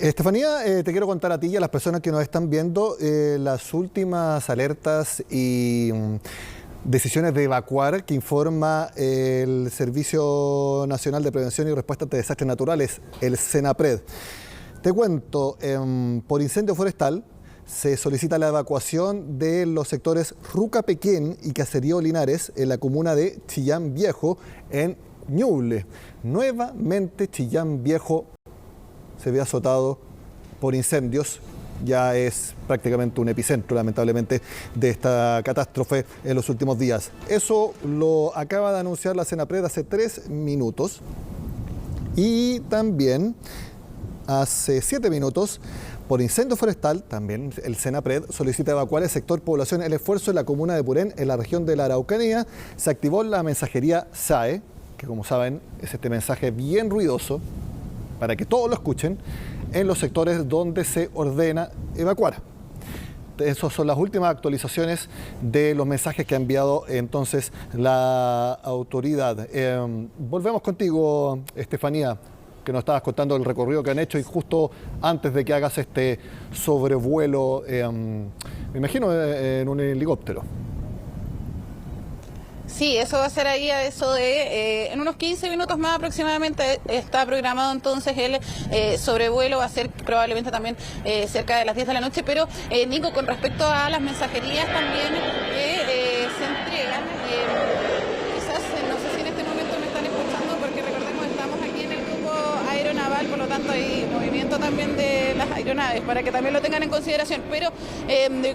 Estefanía, te quiero contar a ti y a las personas que nos están viendo las últimas alertas y decisiones de evacuar que informa el Servicio Nacional de Prevención y Respuesta ante Desastres Naturales, el SENAPRED. Te cuento, por incendio forestal se solicita la evacuación de los sectores Ruca-Pequén y Caserío-Linares en la comuna de Chillán Viejo, en Ñuble. Nuevamente Chillán Viejo se ve azotado por incendios. Ya es prácticamente un epicentro, lamentablemente, de esta catástrofe en los últimos días. Eso lo acaba de anunciar la SENAPRED hace 3 minutos. Y también hace 7 minutos, por incendio forestal, también el SENAPRED solicita evacuar el sector población El Esfuerzo en la comuna de Purén, en la región de la Araucanía. Se activó la mensajería SAE, que como saben es este mensaje bien ruidoso, para que todos lo escuchen, en los sectores donde se ordena evacuar. Esas son las últimas actualizaciones de los mensajes que ha enviado entonces la autoridad. Volvemos contigo, Estefanía, que nos estabas contando el recorrido que han hecho y justo antes de que hagas este sobrevuelo, me imagino en un helicóptero. Sí, eso va a ser ahí a eso de en unos 15 minutos más aproximadamente. Está programado entonces el sobrevuelo, va a ser probablemente también cerca de las 10 de la noche, pero Nico, con respecto a las mensajerías también se entregan, quizás no sé si en este momento me están escuchando, porque recordemos estamos aquí en el grupo aeronaval, por lo tanto hay movimiento también de las aeronaves, para que también lo tengan en consideración, pero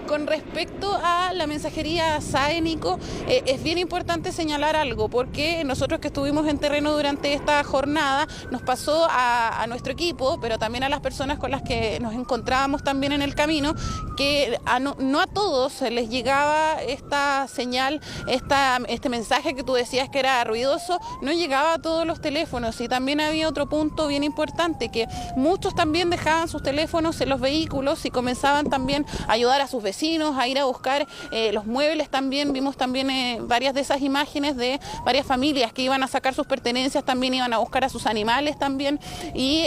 con respecto a la mensajería SAE, Nico, es bien importante señalar algo, porque nosotros que estuvimos en terreno durante esta jornada, nos pasó a nuestro equipo, pero también a las personas con las que nos encontrábamos también en el camino, que no a todos les llegaba esta señal, este mensaje que tú decías que era ruidoso, no llegaba a todos los teléfonos. Y también había otro punto bien importante, que muchos también dejaban sus teléfonos en los vehículos y comenzaban también a ayudar a sus vecinos, a ir a buscar los muebles también. Vimos también varias de esas imágenes de varias familias que iban a sacar sus pertenencias, también iban a buscar a sus animales también, y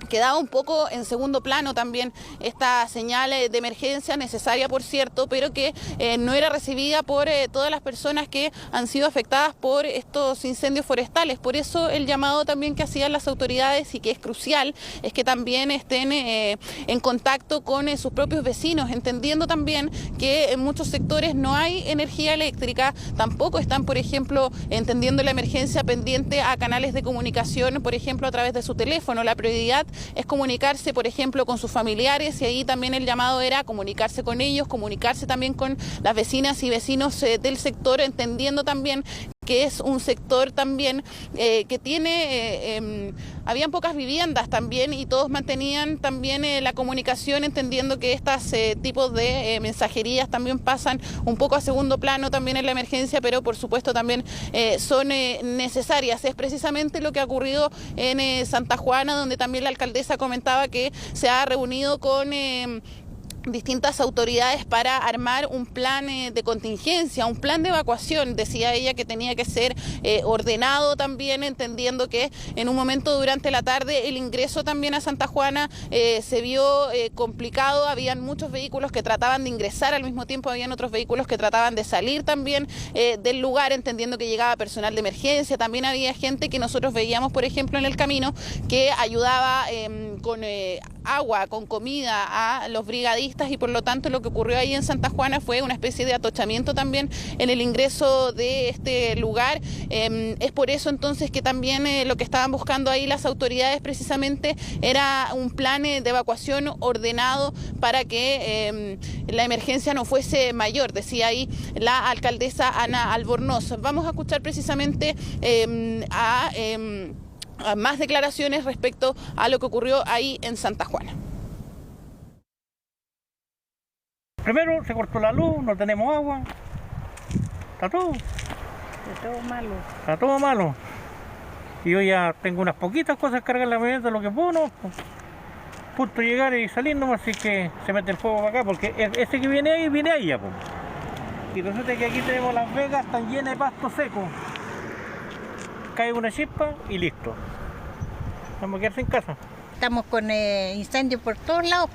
quedaba un poco en segundo plano también esta señal de emergencia, necesaria por cierto, pero que no era recibida por todas las personas que han sido afectadas por estos incendios forestales. Por eso el llamado también que hacían las autoridades, y que es crucial, es que también estén en contacto con sus propios vecinos, entendiendo también que en muchos sectores no hay energía eléctrica, tampoco están, por ejemplo, entendiendo la emergencia pendiente a canales de comunicación, por ejemplo, a través de su teléfono. La prioridad es comunicarse, por ejemplo, con sus familiares, y ahí también el llamado era comunicarse con ellos, comunicarse también con las vecinas y vecinos del sector, entendiendo también que es un sector también que tiene, habían pocas viviendas también, y todos mantenían también la comunicación, entendiendo que estos tipos de mensajerías también pasan un poco a segundo plano también en la emergencia, pero por supuesto también son necesarias. Es precisamente lo que ha ocurrido en Santa Juana, donde también la alcaldesa comentaba que se ha reunido con distintas autoridades para armar un plan de contingencia, un plan de evacuación. Decía ella que tenía que ser ordenado también, entendiendo que en un momento durante la tarde el ingreso también a Santa Juana se vio complicado. Habían muchos vehículos que trataban de ingresar, al mismo tiempo habían otros vehículos que trataban de salir también del lugar, entendiendo que llegaba personal de emergencia. También había gente que nosotros veíamos, por ejemplo, en el camino, que ayudaba con agua, con comida a los brigadistas, y por lo tanto lo que ocurrió ahí en Santa Juana fue una especie de atochamiento también en el ingreso de este lugar. Es por eso entonces que también lo que estaban buscando ahí las autoridades precisamente era un plan de evacuación ordenado para que la emergencia no fuese mayor, decía ahí la alcaldesa Ana Albornoz. Vamos a escuchar precisamente a más declaraciones respecto a lo que ocurrió ahí en Santa Juana. Primero se cortó la luz, no tenemos agua, está todo malo. Está todo malo. Y yo ya tengo unas poquitas cosas cargar en la camioneta, lo que puedo, no. Punto llegar y salir nomás, así que se mete el fuego para acá, porque ese que viene ahí ya, pues. Y resulta que aquí tenemos Las Vegas, están llenas de pasto seco. Cae una chispa y listo. Vamos a quedarse en casa. Estamos con incendios por todos lados.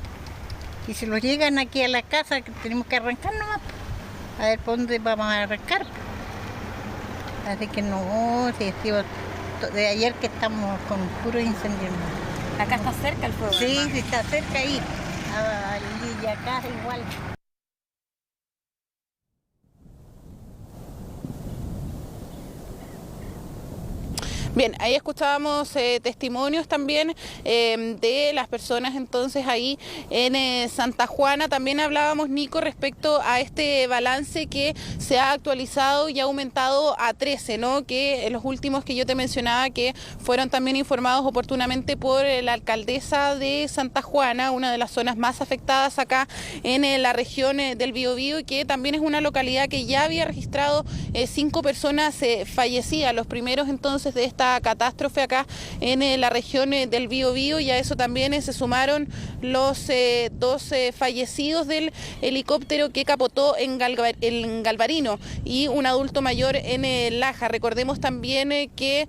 Y si los llegan aquí a la casa, tenemos que arrancar nomás. A ver por dónde vamos a arrancar. Así que no, si de ayer que estamos con puro incendio. Acá está cerca el fuego. Sí, sí está cerca ahí. Y acá igual. Bien, ahí escuchábamos testimonios también de las personas entonces ahí en Santa Juana. También hablábamos, Nico, respecto a este balance que se ha actualizado y ha aumentado a 13, ¿no? Que los últimos que yo te mencionaba, que fueron también informados oportunamente por la alcaldesa de Santa Juana, una de las zonas más afectadas acá en la región del Biobío, y que también es una localidad que ya había registrado 5 personas fallecidas, los primeros entonces de esta esta catástrofe acá en la región del Biobío, y a eso también se sumaron los 2 fallecidos del helicóptero que capotó en Galvarino y un adulto mayor en Laja. Recordemos también que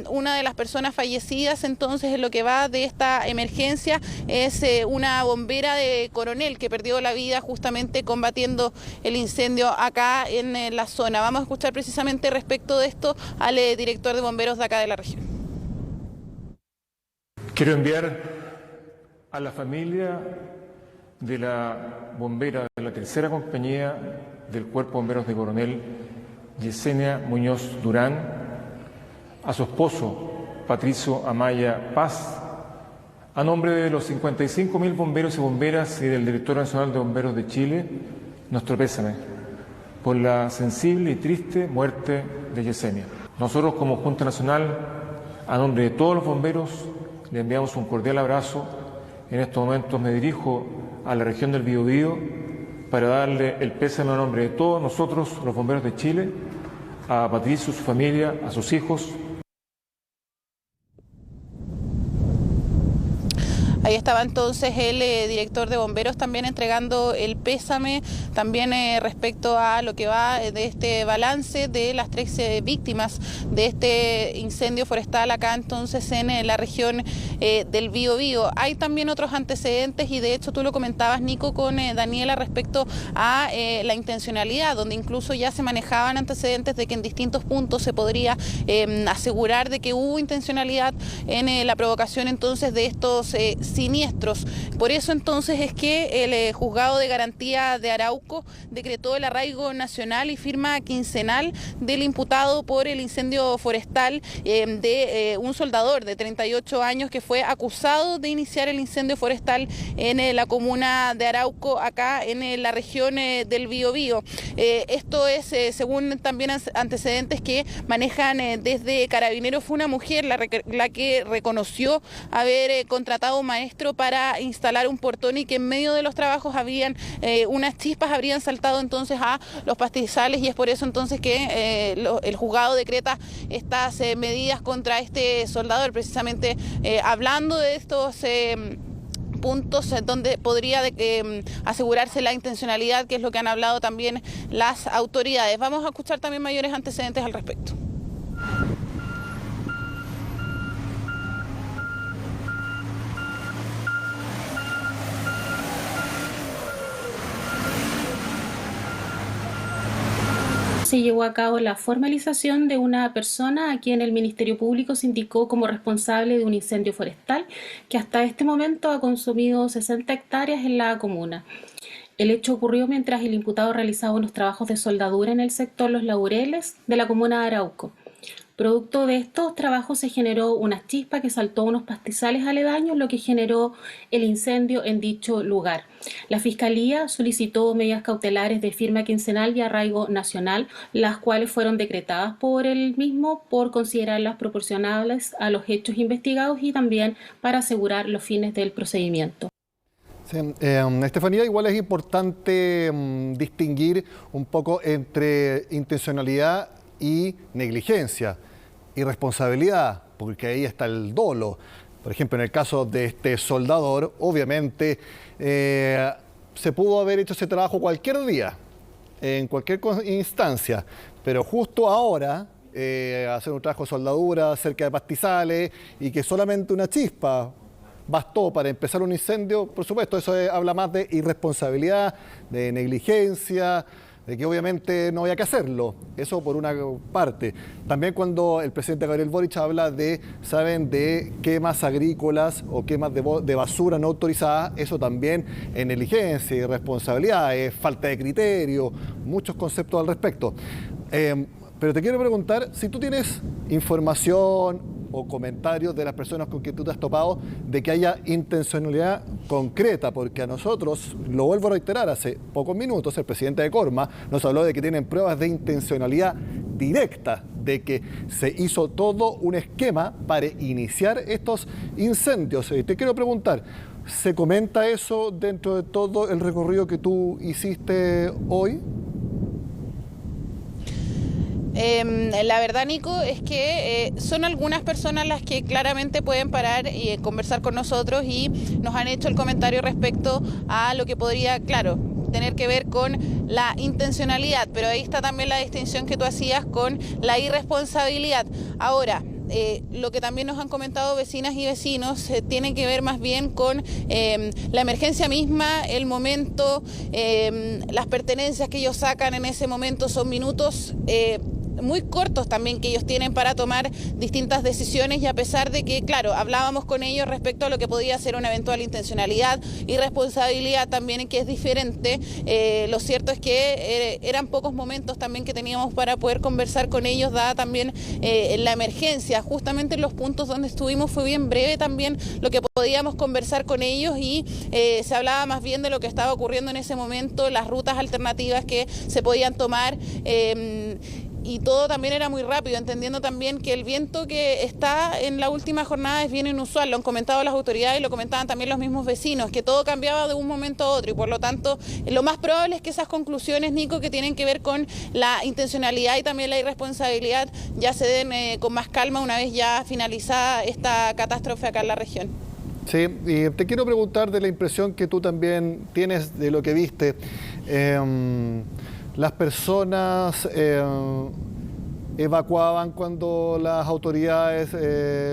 una de las personas fallecidas entonces en lo que va de esta emergencia es una bombera de Coronel que perdió la vida justamente combatiendo el incendio acá en la zona. Vamos a escuchar precisamente respecto de esto al director de bomberos de acá de la región. Quiero enviar a la familia de la bombera de la 3ª compañía del Cuerpo de Bomberos de Coronel, Yesenia Muñoz Durán, a su esposo, Patricio Amaya Paz, a nombre de los 55.000 bomberos y bomberas y del Director Nacional de Bomberos de Chile, nuestro pésame por la sensible y triste muerte de Yesenia. Nosotros como Junta Nacional, a nombre de todos los bomberos, le enviamos un cordial abrazo. En estos momentos me dirijo a la región del Biobío para darle el pésame a nombre de todos nosotros, los bomberos de Chile, a Patricio, su familia, a sus hijos. Ahí estaba entonces el director de bomberos también entregando el pésame, también respecto a lo que va de este balance de las 13 víctimas de este incendio forestal acá entonces en la región del Biobío. Hay también otros antecedentes y de hecho tú lo comentabas, Nico, con Daniela respecto a la intencionalidad, donde incluso ya se manejaban antecedentes de que en distintos puntos se podría asegurar de que hubo intencionalidad en la provocación entonces de estos siniestros. Por eso entonces es que el Juzgado de Garantía de Arauco decretó el arraigo nacional y firma quincenal del imputado por el incendio forestal de un soldador de 38 años que fue acusado de iniciar el incendio forestal en la comuna de Arauco, acá en la región del Biobío. Esto es según también antecedentes que manejan desde Carabineros. Fue una mujer la que reconoció haber contratado maestro para instalar un portón y que en medio de los trabajos habían unas chispas, habrían saltado entonces a los pastizales, y es por eso entonces que el juzgado decreta estas medidas contra este soldador, precisamente hablando de estos puntos donde podría asegurarse la intencionalidad, que es lo que han hablado también las autoridades. Vamos a escuchar también mayores antecedentes al respecto. Se llevó a cabo la formalización de una persona a quien el Ministerio Público se indicó como responsable de un incendio forestal que hasta este momento ha consumido 60 hectáreas en la comuna. El hecho ocurrió mientras el imputado realizaba unos trabajos de soldadura en el sector Los Laureles de la comuna de Arauco. Producto de estos trabajos se generó una chispa que saltó a unos pastizales aledaños, lo que generó el incendio en dicho lugar. La Fiscalía solicitó medidas cautelares de firma quincenal y arraigo nacional, las cuales fueron decretadas por el mismo por considerarlas proporcionables a los hechos investigados y también para asegurar los fines del procedimiento. Sí, Estefanía, igual es importante distinguir un poco entre intencionalidad y negligencia, irresponsabilidad, porque ahí está el dolo. Por ejemplo, en el caso de este soldador, obviamente se pudo haber hecho ese trabajo cualquier día, en cualquier instancia, pero justo ahora hacer un trabajo de soldadura cerca de pastizales y que solamente una chispa bastó para empezar un incendio, por supuesto, eso habla más de irresponsabilidad, de negligencia, de que obviamente no había que hacerlo. Eso por una parte. También cuando el presidente Gabriel Boric habla de, ¿saben?, de quemas agrícolas o quemas de basura no autorizada, eso también es negligencia, irresponsabilidad, es falta de criterio, muchos conceptos al respecto. Pero te quiero preguntar, si tú tienes información o comentarios de las personas con que tú te has topado de que haya intencionalidad concreta, porque a nosotros, lo vuelvo a reiterar, hace pocos minutos el presidente de Corma nos habló de que tienen pruebas de intencionalidad directa, de que se hizo todo un esquema para iniciar estos incendios. Te quiero preguntar, ¿se comenta eso dentro de todo el recorrido que tú hiciste hoy? La verdad, Nico, es que son algunas personas las que claramente pueden parar y conversar con nosotros y nos han hecho el comentario respecto a lo que podría, claro, tener que ver con la intencionalidad, pero ahí está también la distinción que tú hacías con la irresponsabilidad. Ahora, lo que también nos han comentado vecinas y vecinos tiene que ver más bien con la emergencia misma, el momento, las pertenencias que ellos sacan en ese momento son minutos muy cortos también que ellos tienen para tomar distintas decisiones, y a pesar de que, claro, hablábamos con ellos respecto a lo que podía ser una eventual intencionalidad y responsabilidad también, que es diferente, lo cierto es que eran pocos momentos también que teníamos para poder conversar con ellos, dada también la emergencia. Justamente en los puntos donde estuvimos fue bien breve también lo que podíamos conversar con ellos, y se hablaba más bien de lo que estaba ocurriendo en ese momento, las rutas alternativas que se podían tomar, y todo también era muy rápido, entendiendo también que el viento que está en la última jornada es bien inusual. Lo han comentado las autoridades y lo comentaban también los mismos vecinos, que todo cambiaba de un momento a otro, y por lo tanto lo más probable es que esas conclusiones, Nico, que tienen que ver con la intencionalidad y también la irresponsabilidad, ya se den con más calma una vez ya finalizada esta catástrofe acá en la región. Sí, y te quiero preguntar de la impresión que tú también tienes de lo que viste. Las personas evacuaban cuando las autoridades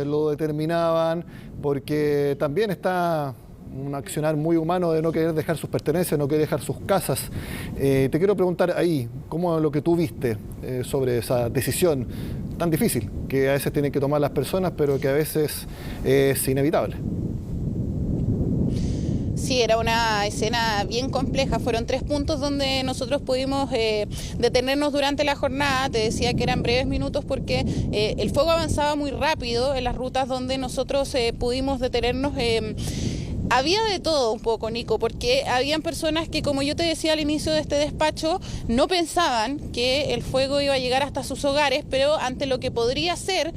lo determinaban, porque también está un accionar muy humano de no querer dejar sus pertenencias, no querer dejar sus casas. Te quiero preguntar ahí, ¿cómo lo que tú viste sobre esa decisión tan difícil que a veces tienen que tomar las personas, pero que a veces es inevitable? Sí, era una escena bien compleja. Fueron 3 puntos donde nosotros pudimos detenernos durante la jornada. Te decía que eran breves minutos porque el fuego avanzaba muy rápido en las rutas donde nosotros pudimos detenernos. Había de todo un poco, Nico, porque habían personas que, como yo te decía al inicio de este despacho, no pensaban que el fuego iba a llegar hasta sus hogares, pero ante lo que podría ser,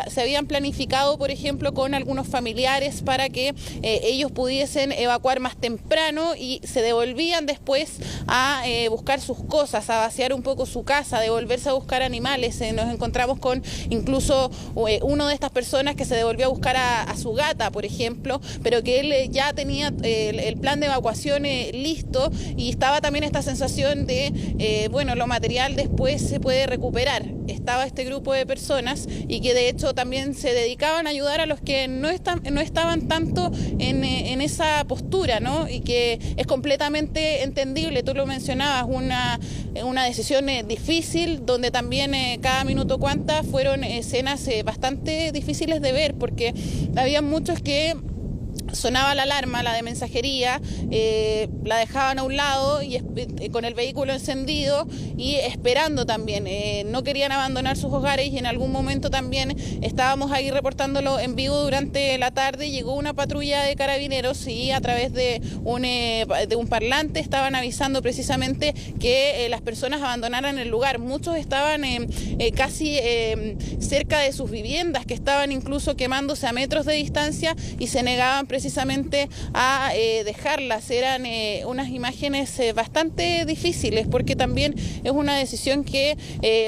se habían planificado, por ejemplo, con algunos familiares para que ellos pudiesen evacuar más temprano, y se devolvían después a buscar sus cosas, a vaciar un poco su casa, a devolverse a buscar animales. Nos encontramos con incluso uno de estas personas que se devolvió a buscar a su gata, por ejemplo, pero que él ya tenía el plan de evacuación listo, y estaba también esta sensación de, bueno, lo material después se puede recuperar. Estaba este grupo de personas y que de hecho también se dedicaban a ayudar a los que no estaban tanto en esa postura, ¿no? Y que es completamente entendible, tú lo mencionabas, una decisión difícil, donde también cada minuto cuenta. Fueron escenas bastante difíciles de ver, porque había muchos que sonaba la alarma, la de mensajería, la dejaban a un lado y con el vehículo encendido y esperando también. No querían abandonar sus hogares, y en algún momento también estábamos ahí reportándolo en vivo durante la tarde. Llegó una patrulla de carabineros y a través de un parlante estaban avisando precisamente que las personas abandonaran el lugar. Muchos estaban casi cerca de sus viviendas, que estaban incluso quemándose a metros de distancia, y se negaban precisamente a dejarlas. Eran unas imágenes bastante difíciles, porque también es una decisión que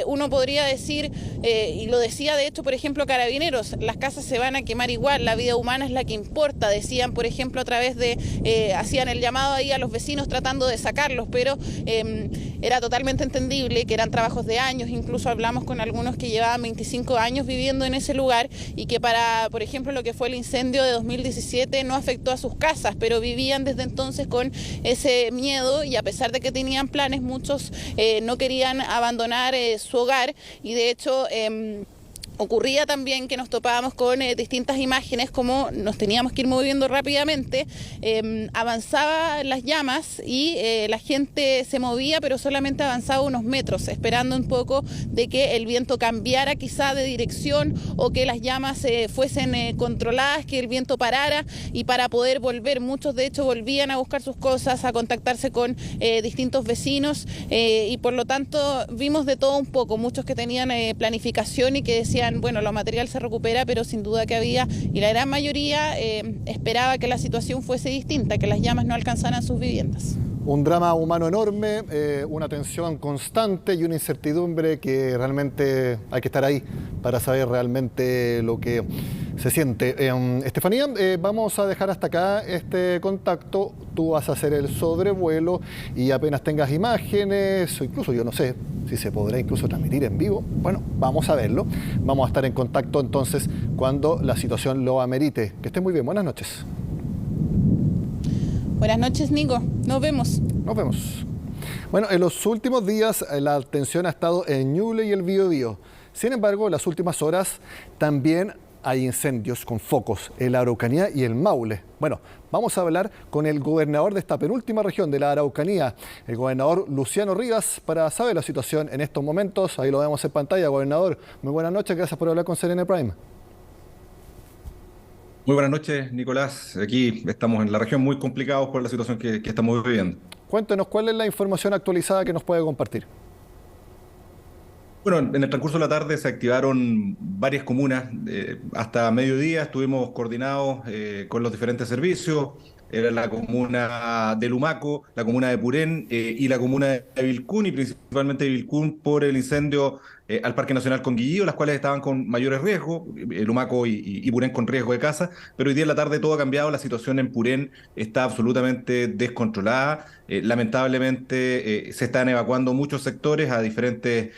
uno podría decir, y lo decía de hecho, por ejemplo, Carabineros, las casas se van a quemar igual, la vida humana es la que importa, decían, por ejemplo, a través de, hacían el llamado ahí a los vecinos tratando de sacarlos, pero era totalmente entendible que eran trabajos de años. Incluso hablamos con algunos que llevaban 25 años viviendo en ese lugar, y que para, por ejemplo, lo que fue el incendio de 2017 no afectó a sus casas, pero vivían desde entonces con ese miedo, y a pesar de que tenían planes, muchos no querían abandonar su hogar. Y de hecho ocurría también que nos topábamos con distintas imágenes, como nos teníamos que ir moviendo rápidamente, avanzaban las llamas y la gente se movía, pero solamente avanzaba unos metros, esperando un poco de que el viento cambiara quizá de dirección, o que las llamas fuesen controladas, que el viento parara, y para poder volver. Muchos de hecho volvían a buscar sus cosas, a contactarse con distintos vecinos, y por lo tanto vimos de todo un poco. Muchos que tenían planificación y que decían, bueno, lo material se recupera, pero sin duda que había, y la gran mayoría esperaba que la situación fuese distinta, que las llamas no alcanzaran sus viviendas. Un drama humano enorme, una tensión constante y una incertidumbre que realmente hay que estar ahí para saber realmente lo que se siente. Estefanía, vamos a dejar hasta acá este contacto. Tú vas a hacer el sobrevuelo y apenas tengas imágenes, o incluso yo no sé si se podrá incluso transmitir en vivo. Bueno, vamos a verlo. Vamos a estar en contacto entonces cuando la situación lo amerite. Que esté muy bien. Buenas noches. Buenas noches, Nico. Nos vemos. Nos vemos. Bueno, en los últimos días la atención ha estado en Ñuble y el Biobío. Sin embargo, en las últimas horas también hay incendios con focos en la Araucanía y el Maule. Bueno, vamos a hablar con el gobernador de esta penúltima región de la Araucanía, el gobernador Luciano Rivas, para saber la situación en estos momentos. Ahí lo vemos en pantalla, gobernador. Muy buenas noches, gracias por hablar con CNN Prime. Muy buenas noches, Nicolás. Aquí estamos en la región muy complicados por la situación que estamos viviendo. Cuéntenos, ¿cuál es la información actualizada que nos puede compartir? Bueno, en el transcurso de la tarde se activaron varias comunas. Hasta mediodía estuvimos coordinados con los diferentes servicios. Era la comuna de Lumaco, la comuna de Purén y la comuna de Vilcún, y principalmente de Vilcún por el incendio al Parque Nacional Conguillío, las cuales estaban con mayores riesgos, Lumaco y Purén con riesgo de caza, pero hoy día en la tarde todo ha cambiado, la situación en Purén está absolutamente descontrolada. Lamentablemente se están evacuando muchos sectores a diferentes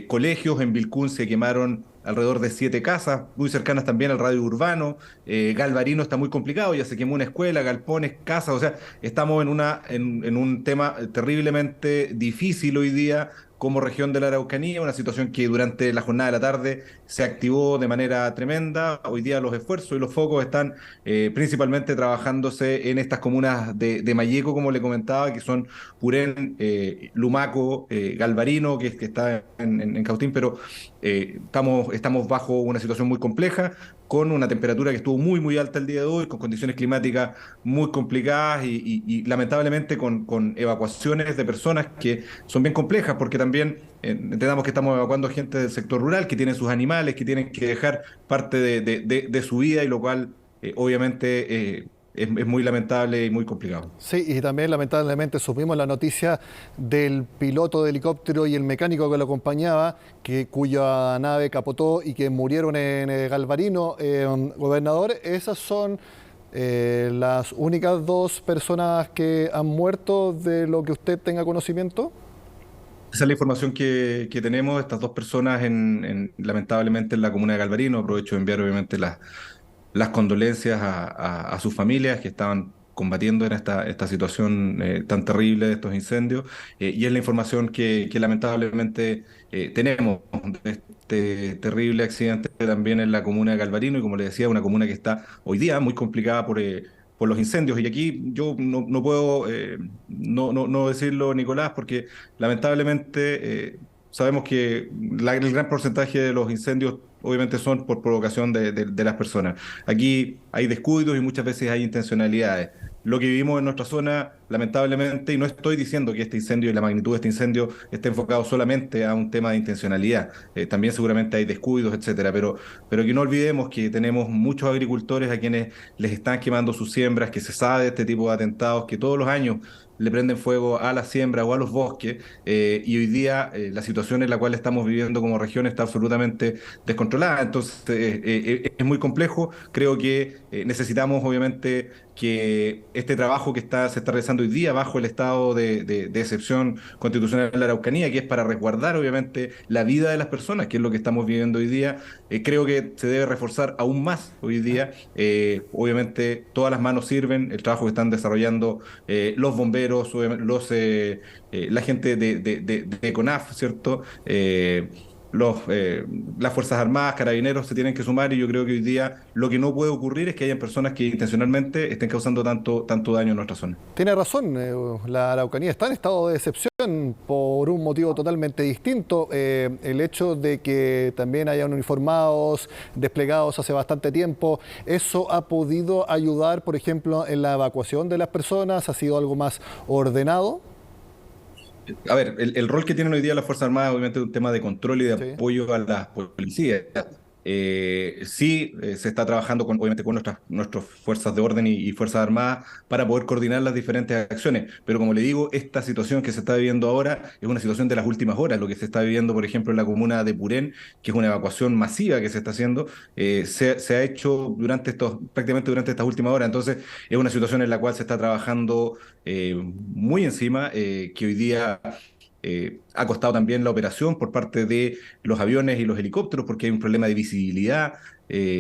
colegios. En Vilcún se quemaron alrededor de 7 casas, muy cercanas también al radio urbano. Galvarino está muy complicado, ya se quemó una escuela, galpones, casas, o sea, estamos en un tema terriblemente difícil hoy día como región de la Araucanía, una situación que durante la jornada de la tarde se activó de manera tremenda. Hoy día los esfuerzos y los focos están principalmente trabajándose en estas comunas de Mayeco, como le comentaba, que son Purén, Lumaco, Galvarino, que está en Cautín, pero estamos bajo una situación muy compleja, con una temperatura que estuvo muy, muy alta el día de hoy, con condiciones climáticas muy complicadas y lamentablemente con evacuaciones de personas que son bien complejas, porque también entendamos que estamos evacuando gente del sector rural, que tiene sus animales, que tienen que dejar parte de su vida, y lo cual obviamente es muy lamentable y muy complicado. Sí, y también lamentablemente supimos la noticia del piloto de helicóptero y el mecánico que lo acompañaba, cuya nave capotó y que murieron en Galvarino. Gobernador, ¿esas son las únicas 2 personas que han muerto de lo que usted tenga conocimiento? Esa es la información que tenemos. Estas 2 personas lamentablemente en la comuna de Galvarino. Aprovecho de enviar obviamente las condolencias a sus familias que estaban combatiendo en esta situación tan terrible de estos incendios, y es la información que lamentablemente tenemos de este terrible accidente también en la comuna de Galvarino, y como le decía, una comuna que está hoy día muy complicada por los incendios. Y aquí yo no puedo no decirlo, Nicolás, porque lamentablemente sabemos que el gran porcentaje de los incendios obviamente son por provocación de las personas. Aquí hay descuidos y muchas veces hay intencionalidades. Lo que vivimos en nuestra zona, lamentablemente, y no estoy diciendo que este incendio y la magnitud de este incendio esté enfocado solamente a un tema de intencionalidad, también seguramente hay descuidos, etcétera, pero que no olvidemos que tenemos muchos agricultores a quienes les están quemando sus siembras, que se sabe de este tipo de atentados, que todos los años le prenden fuego a la siembra o a los bosques, y hoy día la situación en la cual estamos viviendo como región está absolutamente descontrolada. Entonces es muy complejo. Creo que necesitamos obviamente que este trabajo que se está realizando hoy día bajo el estado de excepción constitucional de la Araucanía, que es para resguardar obviamente la vida de las personas, que es lo que estamos viviendo hoy día, creo que se debe reforzar aún más hoy día. Obviamente todas las manos sirven, el trabajo que están desarrollando los bomberos, la gente de CONAF, ¿cierto? Las Fuerzas Armadas, Carabineros se tienen que sumar, y yo creo que hoy día lo que no puede ocurrir es que hayan personas que intencionalmente estén causando tanto daño en nuestra zona. Tiene razón, la Araucanía está en estado de excepción por un motivo totalmente distinto. El hecho de que también hayan uniformados desplegados hace bastante tiempo, ¿eso ha podido ayudar, por ejemplo, en la evacuación de las personas? ¿Ha sido algo más ordenado? A ver, el rol que tienen hoy día las Fuerzas Armadas obviamente es un tema de control y de apoyo a las policías. Sí, se está trabajando obviamente con nuestras fuerzas de orden y fuerzas armadas para poder coordinar las diferentes acciones. Pero como le digo, esta situación que se está viviendo ahora es una situación de las últimas horas. Lo que se está viviendo, por ejemplo, en la comuna de Purén, que es una evacuación masiva que se está haciendo, se ha hecho prácticamente durante estas últimas horas. Entonces, es una situación en la cual se está trabajando muy encima, que hoy día ha costado también la operación por parte de los aviones y los helicópteros, porque hay un problema de visibilidad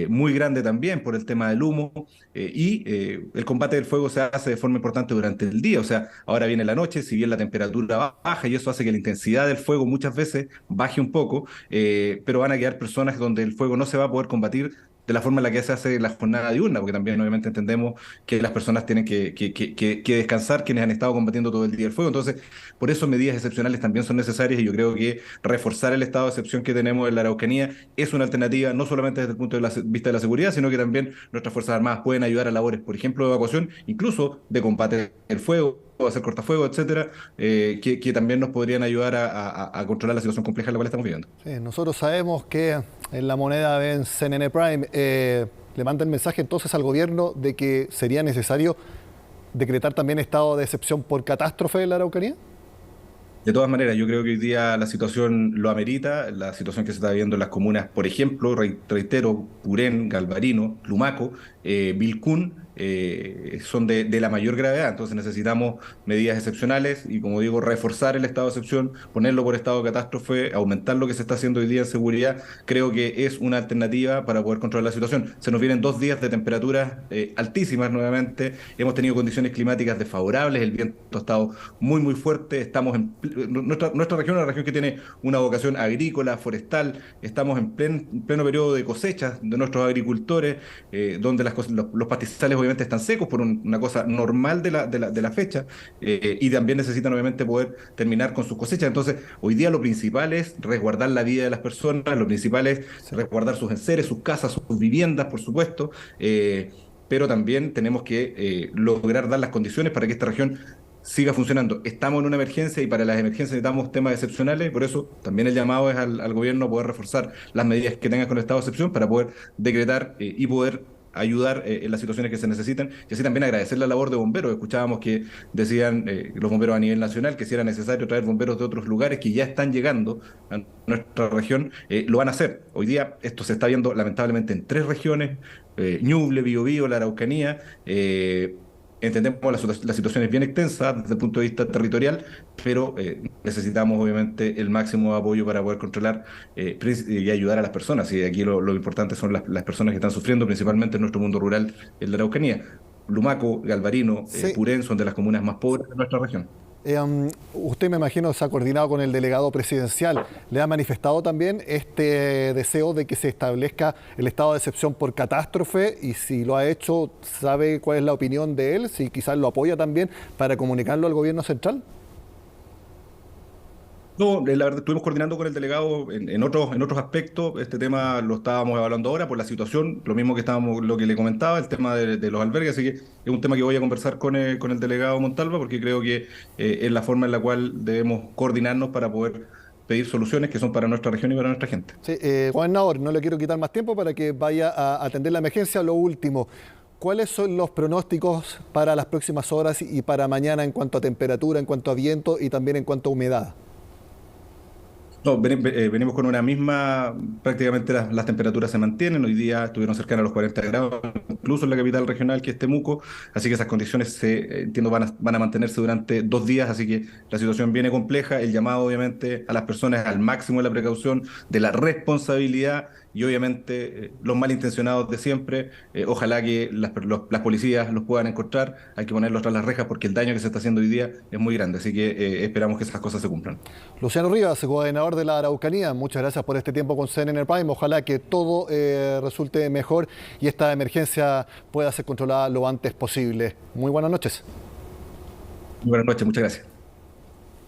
muy grande también por el tema del humo, el combate del fuego se hace de forma importante durante el día. O sea, ahora viene la noche, si bien la temperatura baja y eso hace que la intensidad del fuego muchas veces baje un poco, pero van a quedar personas donde el fuego no se va a poder combatir de la forma en la que se hace la jornada diurna, porque también obviamente entendemos que las personas tienen que descansar, quienes han estado combatiendo todo el día el fuego. Entonces, por eso medidas excepcionales también son necesarias, y yo creo que reforzar el estado de excepción que tenemos en la Araucanía es una alternativa, no solamente desde el punto de vista de la seguridad, sino que también nuestras Fuerzas Armadas pueden ayudar a labores, por ejemplo, de evacuación, incluso de combate del fuego, hacer cortafuego, etcétera, que también nos podrían ayudar a controlar la situación compleja en la cual estamos viviendo. Sí, nosotros sabemos que en la moneda ven CNN Prime, le mandan mensaje entonces al gobierno de que sería necesario decretar también estado de excepción por catástrofe en la Araucanía. De todas maneras, yo creo que hoy día la situación lo amerita, la situación que se está viviendo en las comunas, por ejemplo, reitero, Purén, Galvarino, Lumaco, Vilcún, son de la mayor gravedad. Entonces necesitamos medidas excepcionales y, como digo, reforzar el estado de excepción, ponerlo por estado de catástrofe, aumentar lo que se está haciendo hoy día en seguridad. Creo que es una alternativa para poder controlar la situación. Se nos vienen 2 días de temperaturas altísimas nuevamente, hemos tenido condiciones climáticas desfavorables, el viento ha estado muy muy fuerte, estamos nuestra región es una región que tiene una vocación agrícola, forestal, estamos en pleno periodo de cosechas de nuestros agricultores, donde los pastizales obviamente están secos por una cosa normal de la fecha, y también necesitan obviamente poder terminar con sus cosechas. Entonces, hoy día lo principal es resguardar la vida de las personas, lo principal es resguardar sus enseres, sus casas, sus viviendas, por supuesto, pero también tenemos que lograr dar las condiciones para que esta región siga funcionando. Estamos en una emergencia y para las emergencias necesitamos temas excepcionales, por eso también el llamado es al gobierno a poder reforzar las medidas que tengan con el estado de excepción para poder decretar y poder ayudar en las situaciones que se necesitan, y así también agradecer la labor de bomberos. Escuchábamos que decían los bomberos a nivel nacional que si era necesario traer bomberos de otros lugares que ya están llegando a nuestra región, lo van a hacer. Hoy día esto se está viendo lamentablemente en 3 regiones, Ñuble, Biobío, la Araucanía. Entendemos la situación es bien extensa desde el punto de vista territorial, pero necesitamos obviamente el máximo apoyo para poder controlar y ayudar a las personas. Y aquí lo importante son las personas que están sufriendo, principalmente en nuestro mundo rural, en la Araucanía. Lumaco, Galvarino, Purén son de las comunas más pobres de nuestra región. Usted, me imagino, se ha coordinado con el delegado presidencial. ¿Le ha manifestado también este deseo de que se establezca el estado de excepción por catástrofe? Y si lo ha hecho, ¿sabe cuál es la opinión de él? Si quizás lo apoya también para comunicarlo al gobierno central. No, la verdad, estuvimos coordinando con el delegado en otros aspectos. Este tema lo estábamos evaluando ahora por la situación, lo mismo que lo que le comentaba, el tema de los albergues, así que es un tema que voy a conversar con el delegado Montalva, porque creo que es la forma en la cual debemos coordinarnos para poder pedir soluciones que son para nuestra región y para nuestra gente. Sí, gobernador, no le quiero quitar más tiempo para que vaya a atender la emergencia. Lo último, ¿cuáles son los pronósticos para las próximas horas y para mañana en cuanto a temperatura, en cuanto a viento y también en cuanto a humedad? No, venimos con una misma, prácticamente las temperaturas se mantienen, hoy día estuvieron cercanas a los 40 grados, incluso en la capital regional que es Temuco, así que esas condiciones entiendo van a mantenerse durante 2 días, así que la situación viene compleja, el llamado obviamente a las personas al máximo de la precaución, de la responsabilidad y obviamente los malintencionados de siempre, ojalá que las policías los puedan encontrar, hay que ponerlos tras las rejas porque el daño que se está haciendo hoy día es muy grande, así que esperamos que esas cosas se cumplan. Luciano Rivas, gobernador de la Araucanía, muchas gracias por este tiempo con CNN Prime, ojalá que todo resulte mejor y esta emergencia pueda ser controlada lo antes posible. Muy buenas noches. Muy buenas noches, muchas gracias.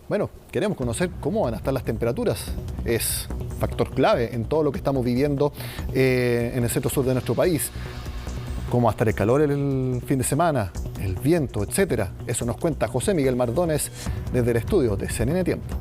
Bueno, queremos conocer cómo van a estar las temperaturas. Es factor clave en todo lo que estamos viviendo en el centro sur de nuestro país. Cómo va a estar el calor el fin de semana, el viento, etcétera. Eso nos cuenta José Miguel Mardones desde el estudio de CNN Tiempo.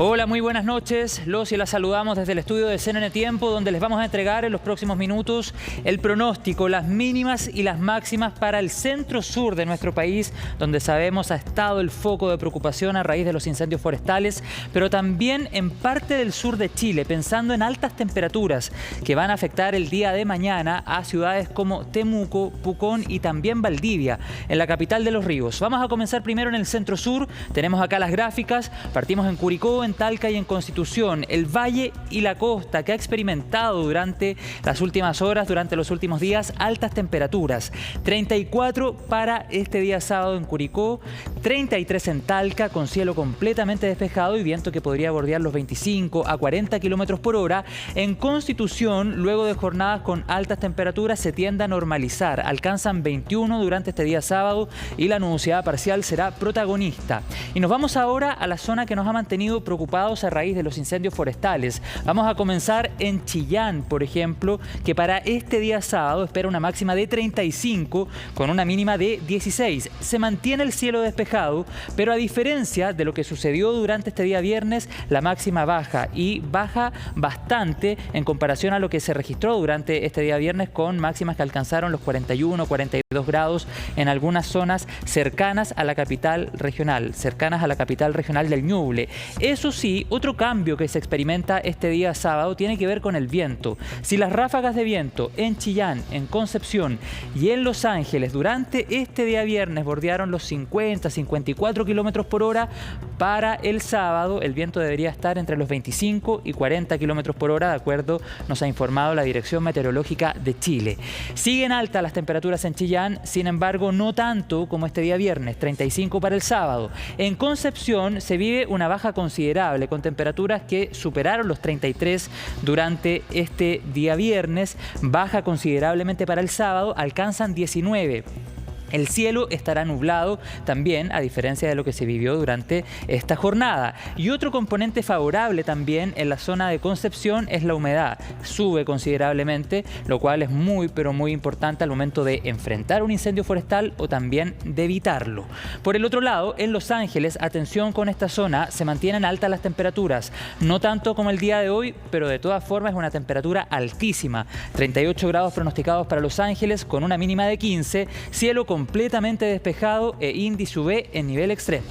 Hola, muy buenas noches. Los y las saludamos desde el estudio de CNN Tiempo, donde les vamos a entregar en los próximos minutos el pronóstico, las mínimas y las máximas para el centro-sur de nuestro país, donde sabemos ha estado el foco de preocupación a raíz de los incendios forestales, pero también en parte del sur de Chile, pensando en altas temperaturas que van a afectar el día de mañana a ciudades como Temuco, Pucón y también Valdivia, en la capital de Los Ríos. Vamos a comenzar primero en el centro-sur. Tenemos acá las gráficas. Partimos en Curicó, en Talca y en Constitución, el Valle y la costa, que ha experimentado durante las últimas horas, durante los últimos días, altas temperaturas. 34 para este día sábado en Curicó, 33 en Talca, con cielo completamente despejado y viento que podría bordear los 25 a 40 kilómetros por hora. En Constitución, luego de jornadas con altas temperaturas, se tiende a normalizar. Alcanzan 21 durante este día sábado y la nubosidad parcial será protagonista. Y nos vamos ahora a la zona que nos ha mantenido preocupados a raíz de los incendios forestales. Vamos a comenzar en Chillán, por ejemplo, que para este día sábado espera una máxima de 35 con una mínima de 16. Se mantiene el cielo despejado, pero a diferencia de lo que sucedió durante este día viernes, la máxima baja y baja bastante en comparación a lo que se registró durante este día viernes, con máximas que alcanzaron los 41, 42 grados en algunas zonas cercanas a la capital regional, del Ñuble. Eso sí, otro cambio que se experimenta este día sábado tiene que ver con el viento. Si las ráfagas de viento en Chillán, en Concepción y en Los Ángeles durante este día viernes bordearon los 50, 54 kilómetros por hora, para el sábado el viento debería estar entre los 25 y 40 kilómetros por hora, de acuerdo, nos ha informado la Dirección Meteorológica de Chile. Siguen altas las temperaturas en Chillán, sin embargo no tanto como este día viernes, 35 para el sábado. En Concepción se vive una baja considerable, con temperaturas que superaron los 33 durante este día viernes, baja considerablemente para el sábado, alcanzan 19. El cielo estará nublado también, a diferencia de lo que se vivió durante esta jornada. Y otro componente favorable también en la zona de Concepción es la humedad. Sube considerablemente, lo cual es muy, pero muy importante al momento de enfrentar un incendio forestal o también de evitarlo. Por el otro lado, en Los Ángeles, atención con esta zona, se mantienen altas las temperaturas. No tanto como el día de hoy, pero de todas formas es una temperatura altísima. 38 grados pronosticados para Los Ángeles, con una mínima de 15, cielo completamente despejado e índice UV en nivel extremo.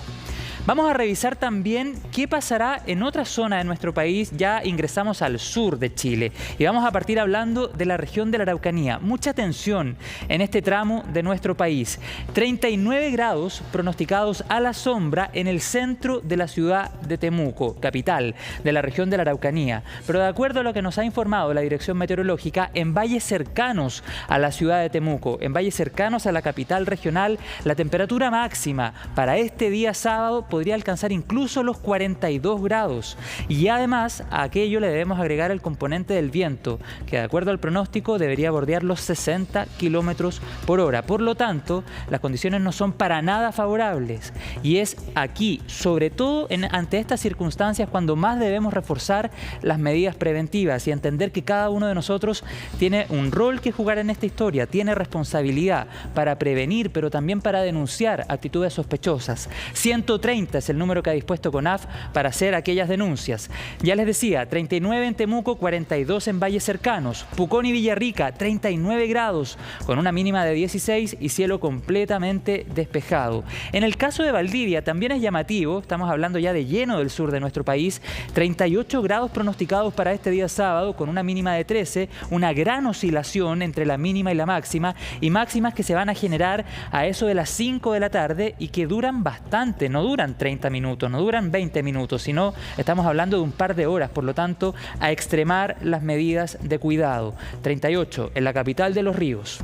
Vamos a revisar también qué pasará en otra zona de nuestro país. Ya ingresamos al sur de Chile y vamos a partir hablando de la región de la Araucanía. Mucha atención en este tramo de nuestro país. 39 grados pronosticados a la sombra en el centro de la ciudad de Temuco, capital de la región de la Araucanía. Pero de acuerdo a lo que nos ha informado la Dirección Meteorológica, en valles cercanos a la ciudad de Temuco, en valles cercanos a la capital regional, la temperatura máxima para este día sábado podría alcanzar incluso los 42 grados. Y además a aquello le debemos agregar el componente del viento, que de acuerdo al pronóstico debería bordear los 60 kilómetros por hora. Por lo tanto, las condiciones no son para nada favorables. Y es aquí, sobre todo ante estas circunstancias, cuando más debemos reforzar las medidas preventivas y entender que cada uno de nosotros tiene un rol que jugar en esta historia, tiene responsabilidad para prevenir, pero también para denunciar actitudes sospechosas. 130 es el número que ha dispuesto CONAF para hacer aquellas denuncias. Ya les decía, 39 en Temuco, 42 en valles cercanos. Pucón y Villarrica, 39 grados, con una mínima de 16 y cielo completamente despejado. En el caso de Valdivia también es llamativo, estamos hablando ya de lleno del sur de nuestro país, 38 grados pronosticados para este día sábado, con una mínima de 13, una gran oscilación entre la mínima y la máxima, y máximas que se van a generar a eso de las 5 de la tarde y que duran bastante, no duran 30 minutos, no duran 20 minutos, sino estamos hablando de un par de horas. Por lo tanto, a extremar las medidas de cuidado. 38 en la capital de Los Ríos.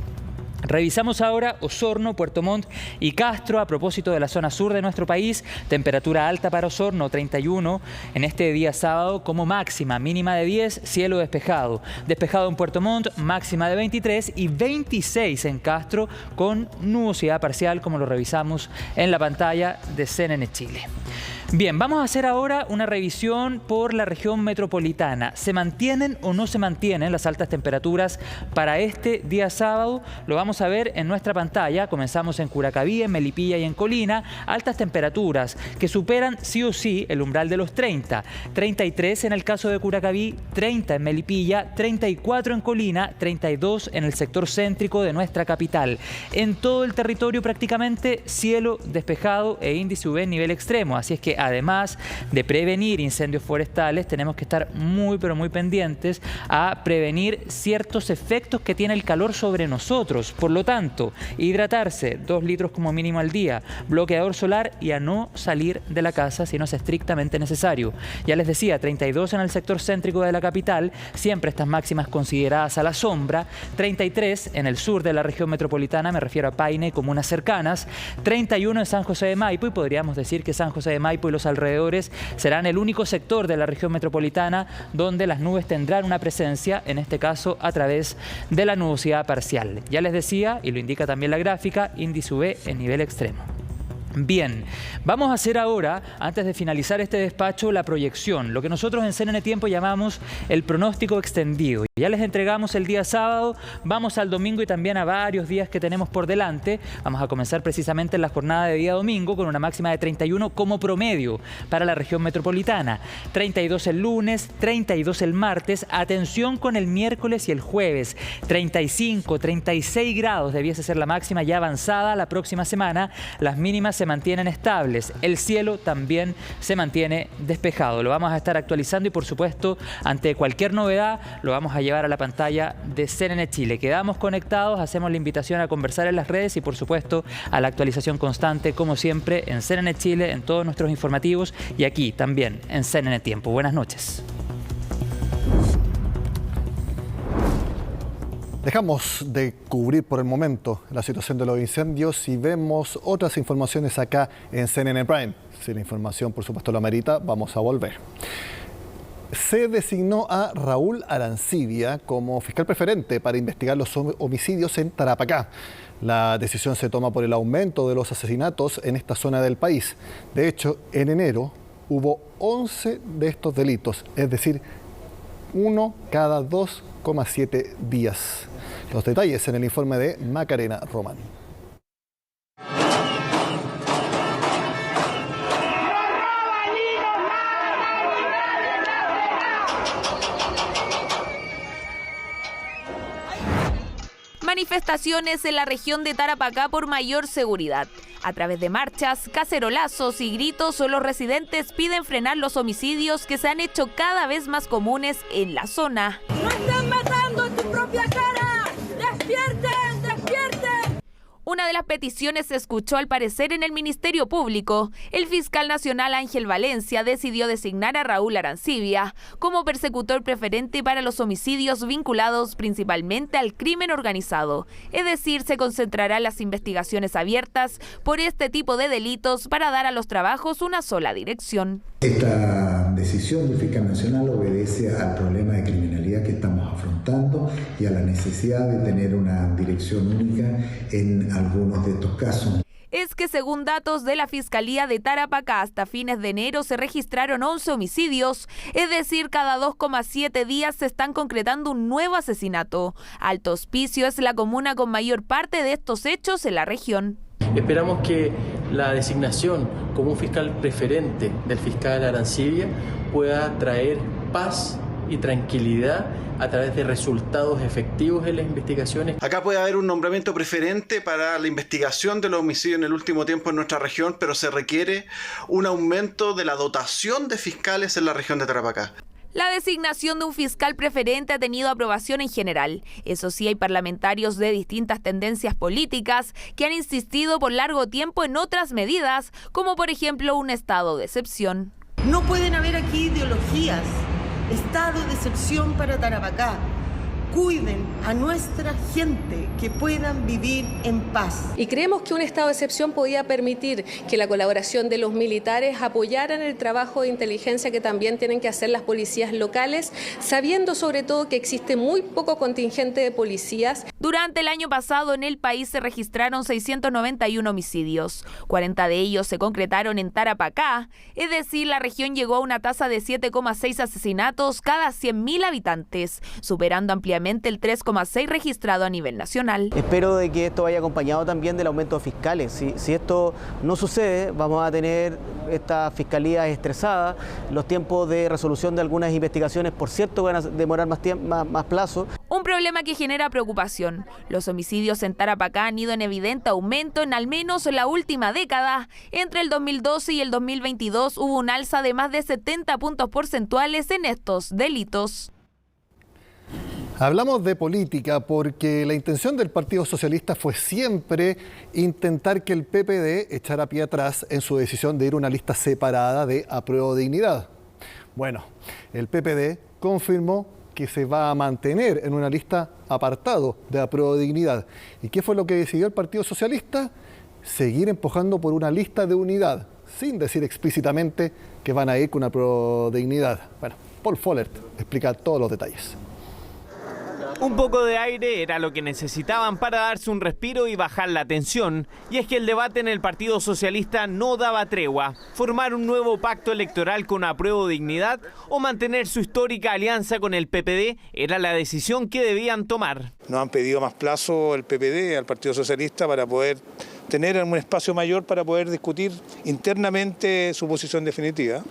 Revisamos ahora Osorno, Puerto Montt y Castro a propósito de la zona sur de nuestro país. Temperatura alta para Osorno, 31 en este día sábado como máxima, mínima de 10, cielo despejado. Despejado en Puerto Montt, máxima de 23 y 26 en Castro con nubosidad parcial, como lo revisamos en la pantalla de CNN Chile. Bien, vamos a hacer ahora una revisión por la región metropolitana. ¿Se mantienen o no se mantienen las altas temperaturas para este día sábado? Lo vamos a ver en nuestra pantalla. Comenzamos en Curacaví, en Melipilla y en Colina. Altas temperaturas que superan sí o sí el umbral de los 30. 33 en el caso de Curacaví, 30 en Melipilla, 34 en Colina, 32 en el sector céntrico de nuestra capital. En todo el territorio prácticamente cielo despejado e índice UV en nivel extremo. Así es que además de prevenir incendios forestales, tenemos que estar muy pero muy pendientes a prevenir ciertos efectos que tiene el calor sobre nosotros. Por lo tanto, hidratarse 2 litros como mínimo al día, bloqueador solar y a no salir de la casa si no es estrictamente necesario. Ya les decía, 32 en el sector céntrico de la capital, siempre estas máximas consideradas a la sombra, 33 en el sur de la región metropolitana, me refiero a Paine y comunas cercanas, 31 en San José de Maipo, y podríamos decir que San José de Maipo y los alrededores serán el único sector de la región metropolitana donde las nubes tendrán una presencia, en este caso a través de la nubosidad parcial. Ya les decía, y lo indica también la gráfica, índice UV en nivel extremo. Bien, vamos a hacer ahora, antes de finalizar este despacho, la proyección, lo que nosotros en CNN Tiempo llamamos el pronóstico extendido. Ya les entregamos el día sábado, vamos al domingo y también a varios días que tenemos por delante. Vamos a comenzar precisamente en la jornada de día domingo con una máxima de 31 como promedio para la región metropolitana. 32 el lunes, 32 el martes, atención con el miércoles y el jueves. 35, 36 grados debiese ser la máxima ya avanzada la próxima semana. Las mínimas se mantienen estables, el cielo también se mantiene despejado. Lo vamos a estar actualizando y por supuesto ante cualquier novedad lo vamos a llevar a la pantalla de CNN Chile. Quedamos conectados, hacemos la invitación a conversar en las redes y por supuesto a la actualización constante como siempre en CNN Chile, en todos nuestros informativos y aquí también en CNN Tiempo. Buenas noches. Dejamos de cubrir por el momento la situación de los incendios y vemos otras informaciones acá en CNN Prime. Si la información, por supuesto, lo amerita, vamos a volver. Se designó a Raúl Arancibia como fiscal preferente para investigar los homicidios en Tarapacá. La decisión se toma por el aumento de los asesinatos en esta zona del país. De hecho, en enero hubo 11 de estos delitos, es decir, 1 cada 2,7 días. Los detalles en el informe de Macarena Román. Manifestaciones en la región de Tarapacá por mayor seguridad. A través de marchas, cacerolazos y gritos, los residentes piden frenar los homicidios que se han hecho cada vez más comunes en la zona. ¡No están matando en tu propia cara! ¡Despierten! ¡Despierten! Una de las peticiones se escuchó al parecer en el Ministerio Público. El fiscal nacional Ángel Valencia decidió designar a Raúl Arancibia como persecutor preferente para los homicidios vinculados principalmente al crimen organizado. Es decir, se concentrarán las investigaciones abiertas por este tipo de delitos para dar a los trabajos una sola dirección. Esta decisión del fiscal nacional obedece al problema de criminalidad que estamos afrontando y a la necesidad de tener una dirección única en algunos de estos casos. Es que según datos de la Fiscalía de Tarapacá, hasta fines de enero se registraron 11 homicidios, es decir, cada 2,7 días se están concretando un nuevo asesinato. Alto Hospicio es la comuna con mayor parte de estos hechos en la región. Esperamos que la designación como un fiscal preferente del fiscal Arancibia pueda traer paz y tranquilidad a través de resultados efectivos en las investigaciones. Acá puede haber un nombramiento preferente para la investigación de los homicidios en el último tiempo en nuestra región, pero se requiere un aumento de la dotación de fiscales en la región de Tarapacá. La designación de un fiscal preferente ha tenido aprobación en general. Eso sí, hay parlamentarios de distintas tendencias políticas que han insistido por largo tiempo en otras medidas, como por ejemplo un estado de excepción. No pueden haber aquí ideologías. Estado de excepción para Tarapacá. cuiden a nuestra gente, que puedan vivir en paz. Y creemos que un estado de excepción podía permitir que la colaboración de los militares apoyaran el trabajo de inteligencia que también tienen que hacer las policías locales, sabiendo sobre todo que existe muy poco contingente de policías. Durante el año pasado en el país se registraron 691 homicidios. 40 de ellos se concretaron en Tarapacá, es decir, la región llegó a una tasa de 7,6 asesinatos cada 100.000 habitantes, superando ampliamente el 3,6 registrado a nivel nacional. Espero de que esto vaya acompañado también del aumento de fiscales. Si esto no sucede, vamos a tener estas fiscalías estresadas, los tiempos de resolución de algunas investigaciones, por cierto, van a demorar más plazo. Un problema que genera preocupación. Los homicidios en Tarapacá han ido en evidente aumento en al menos la última década. Entre el 2012 y el 2022 hubo un alza de más de 70 puntos porcentuales en estos delitos. Hablamos de política porque la intención del Partido Socialista fue siempre intentar que el PPD echara pie atrás en su decisión de ir a una lista separada de Apruebo Dignidad. Bueno, el PPD confirmó que se va a mantener en una lista apartado de Apruebo Dignidad. ¿Y qué fue lo que decidió el Partido Socialista? Seguir empujando por una lista de unidad, sin decir explícitamente que van a ir con Apruebo Dignidad. Bueno, Paul Follert explica todos los detalles. Un poco de aire era lo que necesitaban para darse un respiro y bajar la tensión. Y es que el debate en el Partido Socialista no daba tregua. Formar un nuevo pacto electoral con Apruebo Dignidad o mantener su histórica alianza con el PPD era la decisión que debían tomar. Nos han pedido más plazo el PPD al Partido Socialista para poder tener un espacio mayor para poder discutir internamente su posición definitiva.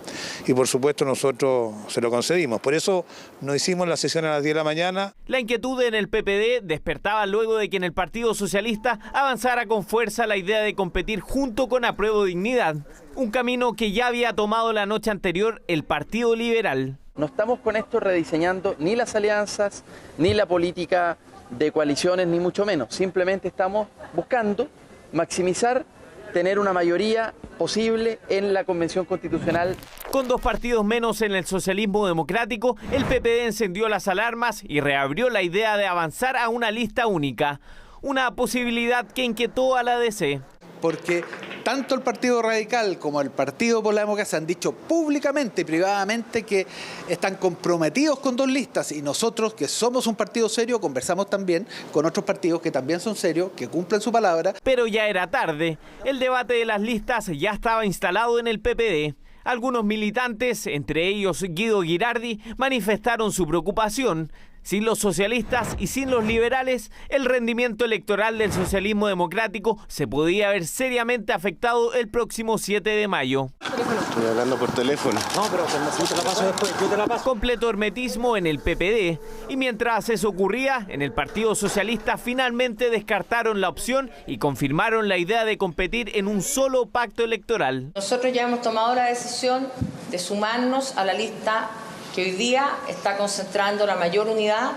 Y por supuesto nosotros se lo concedimos. Por eso nos hicimos la sesión a las 10 de la mañana. La inquietud en el PPD despertaba luego de que en el Partido Socialista avanzara con fuerza la idea de competir junto con Apruebo Dignidad. Un camino que ya había tomado la noche anterior el Partido Liberal. No estamos con esto rediseñando ni las alianzas, ni la política de coaliciones, ni mucho menos. Simplemente estamos buscando maximizar, tener una mayoría posible en la Convención Constitucional. Con 2 partidos menos en el socialismo democrático, el PPD encendió las alarmas y reabrió la idea de avanzar a una lista única. Una posibilidad que inquietó a la DC. Porque tanto el Partido Radical como el Partido por la Democracia han dicho públicamente y privadamente que están comprometidos con 2 listas, y nosotros, que somos un partido serio, conversamos también con otros partidos que también son serios, que cumplen su palabra. Pero ya era tarde. El debate de las listas ya estaba instalado en el PPD. Algunos militantes, entre ellos Guido Girardi, manifestaron su preocupación. Sin los socialistas y sin los liberales, el rendimiento electoral del socialismo democrático se podía ver seriamente afectado el próximo 7 de mayo. Estoy hablando por teléfono. No, pero yo te la paso después, yo te la paso. Completo hermetismo en el PPD. Y mientras eso ocurría, en el Partido Socialista finalmente descartaron la opción y confirmaron la idea de competir en un solo pacto electoral. Nosotros ya hemos tomado la decisión de sumarnos a la lista que hoy día está concentrando la mayor unidad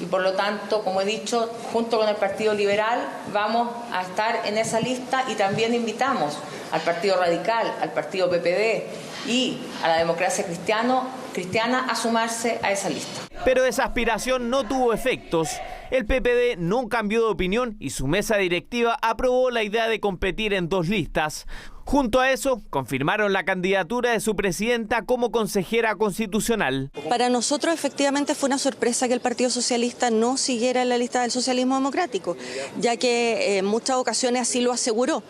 y por lo tanto, como he dicho, junto con el Partido Liberal vamos a estar en esa lista, y también invitamos al Partido Radical, al Partido PPD y a la Democracia Cristiana a sumarse a esa lista. Pero esa aspiración no tuvo efectos. El PPD no cambió de opinión y su mesa directiva aprobó la idea de competir en 2 listas. Junto a eso, confirmaron la candidatura de su presidenta como consejera constitucional. Para nosotros efectivamente fue una sorpresa que el Partido Socialista no siguiera en la lista del socialismo democrático, ya que en muchas ocasiones así lo aseguró.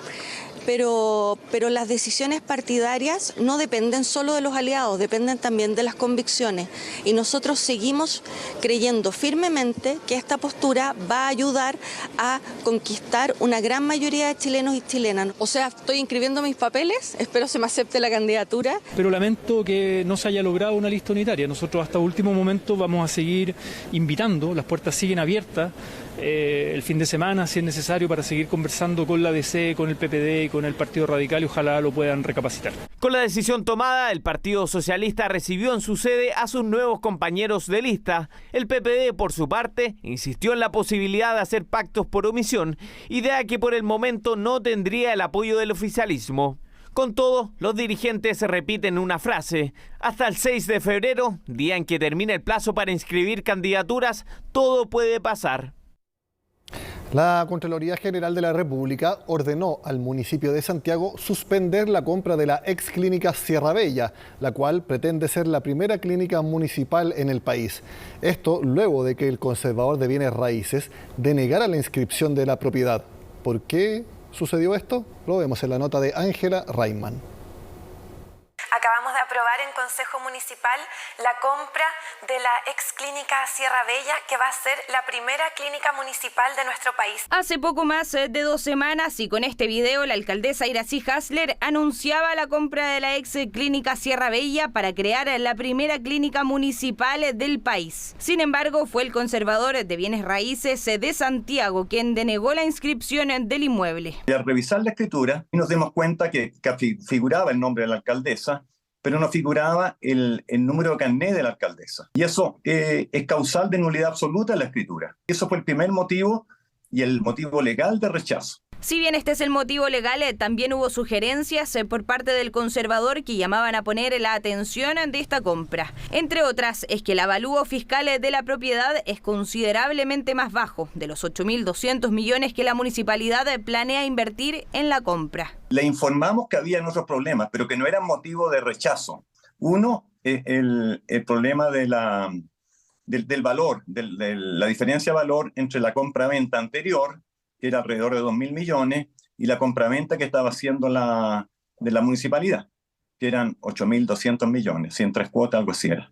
Pero las decisiones partidarias no dependen solo de los aliados, dependen también de las convicciones. Y nosotros seguimos creyendo firmemente que esta postura va a ayudar a conquistar una gran mayoría de chilenos y chilenas. O sea, estoy inscribiendo mis papeles, espero se me acepte la candidatura. Pero lamento que no se haya logrado una lista unitaria. Nosotros hasta último momento vamos a seguir invitando, las puertas siguen abiertas. El fin de semana, si es necesario, para seguir conversando con la DC, con el PPD y con el Partido Radical, y ojalá lo puedan recapacitar. Con la decisión tomada, el Partido Socialista recibió en su sede a sus nuevos compañeros de lista. El PPD, por su parte, insistió en la posibilidad de hacer pactos por omisión, idea que por el momento no tendría el apoyo del oficialismo. Con todo, los dirigentes repiten una frase: hasta el 6 de febrero, día en que termina el plazo para inscribir candidaturas, todo puede pasar. La Contraloría General de la República ordenó al municipio de Santiago suspender la compra de la ex clínica Sierra Bella, la cual pretende ser la primera clínica municipal en el país. Esto luego de que el conservador de bienes raíces denegara la inscripción de la propiedad. ¿Por qué sucedió esto? Lo vemos en la nota de Ángela Rayman. Acabamos de aprobar en Consejo Municipal la compra de la ex clínica Sierra Bella, que va a ser la primera clínica municipal de nuestro país. Hace poco más de 2 semanas, y con este video, la alcaldesa Iracy Hasler anunciaba la compra de la ex clínica Sierra Bella para crear la primera clínica municipal del país. Sin embargo, fue el conservador de bienes raíces de Santiago quien denegó la inscripción del inmueble. Y al revisar la escritura, nos dimos cuenta que figuraba el nombre de la alcaldesa, pero no figuraba el número de carnet de la alcaldesa. Y eso es causal de nulidad absoluta en la escritura. Eso fue el primer motivo y el motivo legal de rechazo. Si bien este es el motivo legal, también hubo sugerencias por parte del conservador que llamaban a poner la atención de esta compra. Entre otras, es que el avalúo fiscal de la propiedad es considerablemente más bajo, de los 8.200 millones que la municipalidad planea invertir en la compra. Le informamos que había otros problemas, pero que no eran motivo de rechazo. Uno, el problema del valor, de la diferencia de valor entre la compra-venta anterior, que era alrededor de 2.000 millones, y la compraventa que estaba haciendo de la municipalidad, que eran 8.200 millones, si en 3 cuotas, algo así era.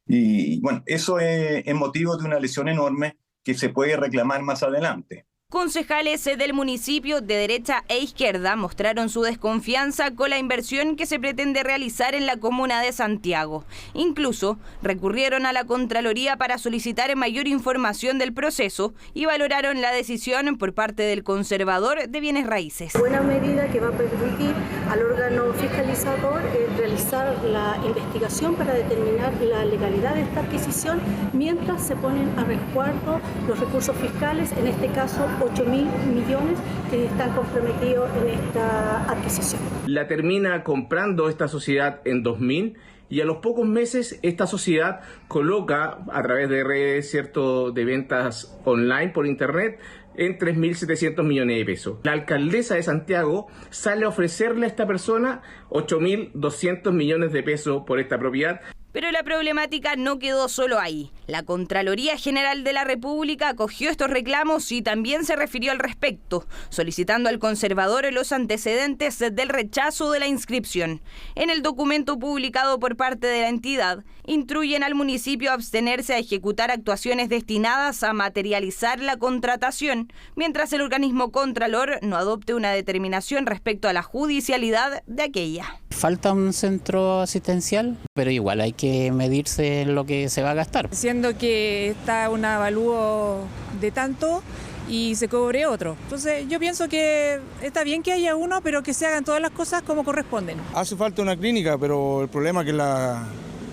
Y bueno, eso es motivo de una lesión enorme que se puede reclamar más adelante. Concejales del municipio de derecha e izquierda mostraron su desconfianza con la inversión que se pretende realizar en la comuna de Santiago. Incluso recurrieron a la Contraloría para solicitar mayor información del proceso y valoraron la decisión por parte del conservador de bienes raíces. Buena medida que va a permitir al órgano fiscalizador realizar la investigación para determinar la legalidad de esta adquisición mientras se ponen a resguardo los recursos fiscales, en este caso 8.000 millones que están comprometidos en esta adquisición. La termina comprando esta sociedad en 2000 y a los pocos meses esta sociedad coloca a través de redes de ventas online por internet en 3.700 millones de pesos. La alcaldesa de Santiago sale a ofrecerle a esta persona 8.200 millones de pesos por esta propiedad. Pero la problemática no quedó solo ahí. La Contraloría General de la República acogió estos reclamos y también se refirió al respecto, solicitando al conservador los antecedentes del rechazo de la inscripción. En el documento publicado por parte de la entidad, instruyen al municipio a abstenerse a ejecutar actuaciones destinadas a materializar la contratación, mientras el organismo contralor no adopte una determinación respecto a la judicialidad de aquella. Falta un centro asistencial, pero igual hay que medirse en lo que se va a gastar. Siendo que está un avalúo de tanto y se cobre otro. Entonces yo pienso que está bien que haya uno, pero que se hagan todas las cosas como corresponden. Hace falta una clínica, pero el problema es que la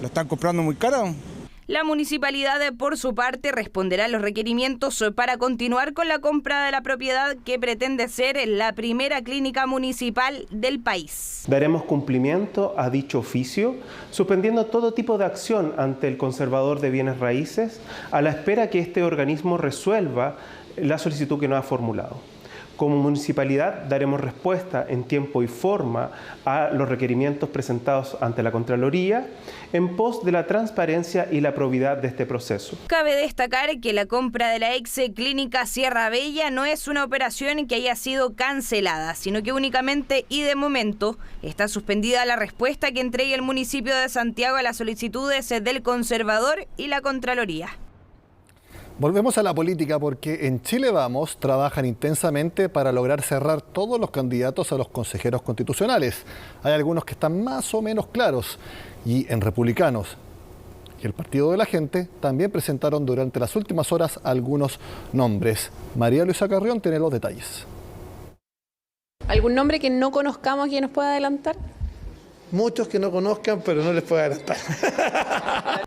están comprando muy cara. La municipalidad, por su parte, responderá a los requerimientos para continuar con la compra de la propiedad que pretende ser la primera clínica municipal del país. Daremos cumplimiento a dicho oficio, suspendiendo todo tipo de acción ante el conservador de bienes raíces, a la espera que este organismo resuelva la solicitud que nos ha formulado. Como municipalidad daremos respuesta en tiempo y forma a los requerimientos presentados ante la Contraloría en pos de la transparencia y la probidad de este proceso. Cabe destacar que la compra de la ex clínica Sierra Bella no es una operación que haya sido cancelada, sino que únicamente y de momento está suspendida la respuesta que entregue el municipio de Santiago a las solicitudes del conservador y la Contraloría. Volvemos a la política porque en Chile Vamos trabajan intensamente para lograr cerrar todos los candidatos a los consejeros constitucionales. Hay algunos que están más o menos claros y en Republicanos y el Partido de la Gente también presentaron durante las últimas horas algunos nombres. María Luisa Carrión tiene los detalles. ¿Algún nombre que no conozcamos que nos pueda adelantar? muchos que no conozcan, pero no les puedo adelantar.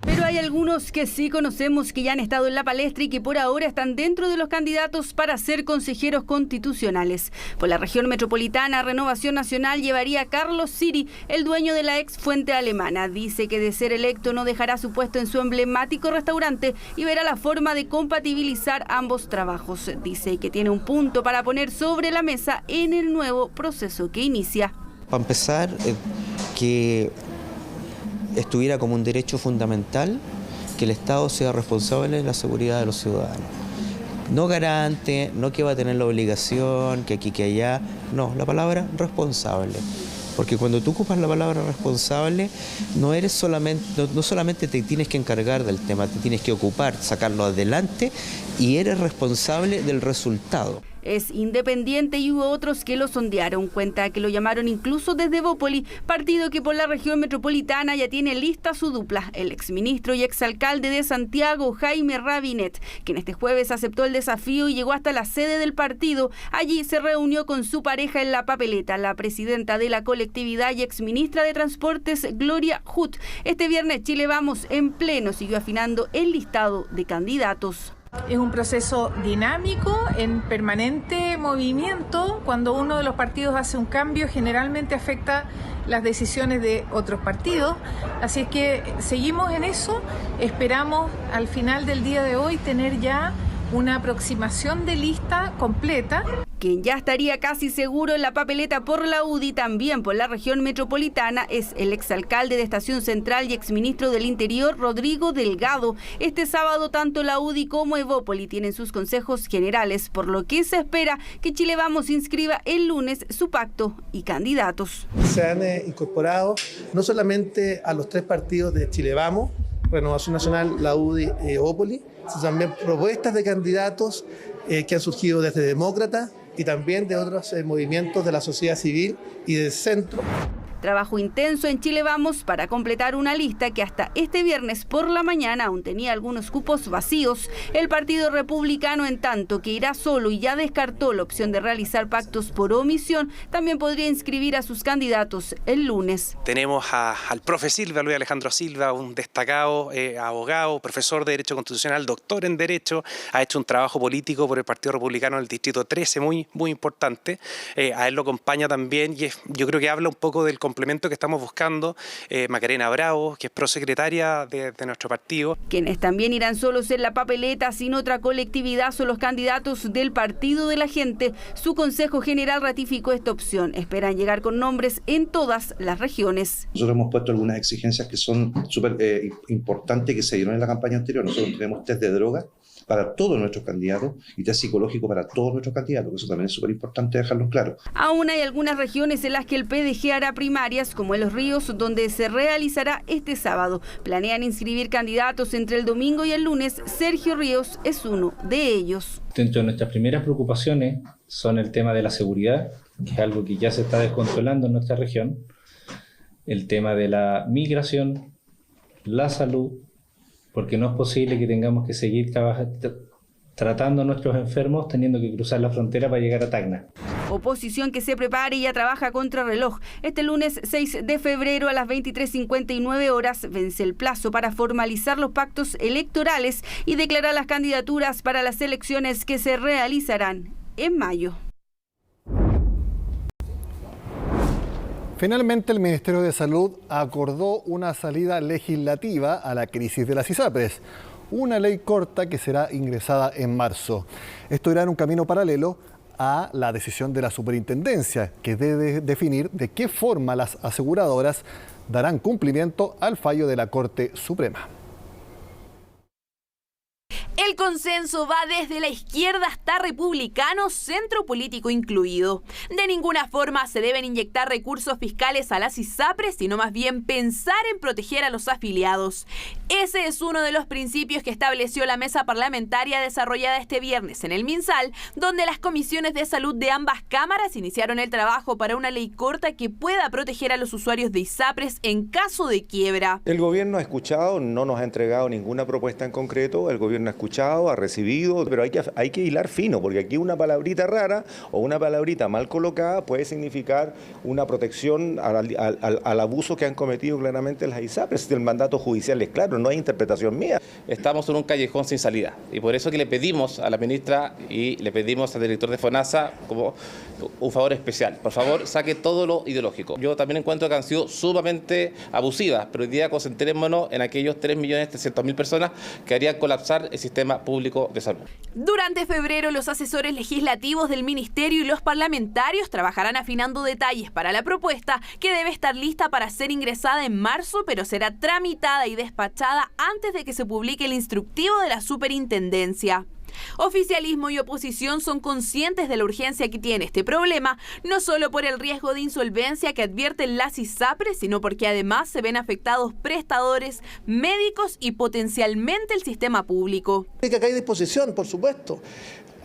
Pero hay algunos que sí conocemos que ya han estado en la palestra y que por ahora están dentro de los candidatos para ser consejeros constitucionales. Por la región metropolitana, Renovación Nacional llevaría a Carlos Siri, el dueño de la ex fuente alemana. Dice que de ser electo no dejará su puesto en su emblemático restaurante y verá la forma de compatibilizar ambos trabajos. Dice que tiene un punto para poner sobre la mesa en el nuevo proceso que inicia. Para empezar, que estuviera como un derecho fundamental que el Estado sea responsable de la seguridad de los ciudadanos. No garante, no que va a tener la obligación, que aquí, que allá, no, la palabra responsable. Porque cuando tú ocupas la palabra responsable, no solamente te tienes que encargar del tema, te tienes que ocupar, sacarlo adelante y eres responsable del resultado. Es independiente y hubo otros que lo sondearon. Cuenta que lo llamaron incluso desde Evópoli, partido que por la región metropolitana ya tiene lista su dupla, el exministro y exalcalde de Santiago, Jaime Rabinet, quien este jueves aceptó el desafío y llegó hasta la sede del partido. Allí se reunió con su pareja en la papeleta, la presidenta de la colectividad y exministra de Transportes, Gloria Huth. Este viernes Chile Vamos en pleno siguió afinando el listado de candidatos. Es un proceso dinámico, en permanente movimiento. Cuando uno de los partidos hace un cambio, generalmente afecta las decisiones de otros partidos. Así es que seguimos en eso. Esperamos al final del día de hoy tener ya una aproximación de lista completa. Quien ya estaría casi seguro en la papeleta por la UDI, también por la región metropolitana, es el exalcalde de Estación Central y exministro del Interior, Rodrigo Delgado. Este sábado tanto la UDI como Evópoli tienen sus consejos generales, por lo que se espera que Chile Vamos inscriba el lunes su pacto y candidatos. Se han incorporado no solamente a los 3 partidos de Chile Vamos, Renovación Nacional, la UDI y Evópoli, sino también propuestas de candidatos que han surgido desde Demócrata y también de otros movimientos de la sociedad civil y del centro. Trabajo intenso en Chile Vamos para completar una lista que hasta este viernes por la mañana aún tenía algunos cupos vacíos. El Partido Republicano, en tanto que irá solo y ya descartó la opción de realizar pactos por omisión, también podría inscribir a sus candidatos el lunes. Tenemos al profe Silva, Luis Alejandro Silva, un destacado abogado, profesor de Derecho Constitucional, doctor en Derecho, ha hecho un trabajo político por el Partido Republicano en el Distrito 13 muy importante. A él lo acompaña también y yo creo que habla un poco del complemento que estamos buscando, Macarena Bravo, que es prosecretaria de nuestro partido. Quienes también irán solos en la papeleta sin otra colectividad son los candidatos del Partido de la Gente. Su Consejo General ratificó esta opción. Esperan llegar con nombres en todas las regiones. Nosotros hemos puesto algunas exigencias que son súper importantes que se dieron en la campaña anterior. Nosotros tenemos test de droga para todos nuestros candidatos y test psicológico para todos nuestros candidatos, que eso también es súper importante dejarlo claro. Aún hay algunas regiones en las que el PDG hará primarias, como en Los Ríos, donde se realizará este sábado. Planean inscribir candidatos entre el domingo y el lunes. Sergio Ríos es uno de ellos. Dentro de nuestras primeras preocupaciones son el tema de la seguridad, que es algo que ya se está descontrolando en nuestra región, el tema de la migración, la salud, porque no es posible que tengamos que seguir tratando a nuestros enfermos teniendo que cruzar la frontera para llegar a Tacna. Oposición que se prepara y ya trabaja contra reloj. Este lunes 6 de febrero a las 23:59 horas vence el plazo para formalizar los pactos electorales y declarar las candidaturas para las elecciones que se realizarán en mayo. Finalmente, el Ministerio de Salud acordó una salida legislativa a la crisis de las ISAPRES, una ley corta que será ingresada en marzo. Esto irá en un camino paralelo a la decisión de la superintendencia, que debe definir de qué forma las aseguradoras darán cumplimiento al fallo de la Corte Suprema. El consenso va desde la izquierda hasta republicanos, centro político incluido. De ninguna forma se deben inyectar recursos fiscales a las ISAPRES, sino más bien pensar en proteger a los afiliados. Ese es uno de los principios que estableció la mesa parlamentaria desarrollada este viernes en el MinSal, donde las comisiones de salud de ambas cámaras iniciaron el trabajo para una ley corta que pueda proteger a los usuarios de ISAPRES en caso de quiebra. El gobierno ha escuchado, no nos ha entregado ninguna propuesta en concreto. El gobierno ha escuchado escuchado, ha recibido, pero hay que hilar fino, porque aquí una palabrita rara o una palabrita mal colocada puede significar una protección al abuso que han cometido claramente las ISAPRES. El mandato judicial es claro, no hay interpretación mía. Estamos en un callejón sin salida y por eso que le pedimos a la ministra y le pedimos al director de FONASA como un favor especial. Por favor, saque todo lo ideológico. Yo también encuentro que han sido sumamente abusivas, pero hoy día concentrémonos en aquellos 3.300.000 personas que harían colapsar el sistema público de salud. Durante febrero, los asesores legislativos del Ministerio y los parlamentarios trabajarán afinando detalles para la propuesta que debe estar lista para ser ingresada en marzo, pero será tramitada y despachada antes de que se publique el instructivo de la superintendencia. Oficialismo y oposición son conscientes de la urgencia que tiene este problema, no solo por el riesgo de insolvencia que advierten las ISAPRES, sino porque además se ven afectados prestadores, médicos y potencialmente el sistema público. Acá hay disposición, por supuesto.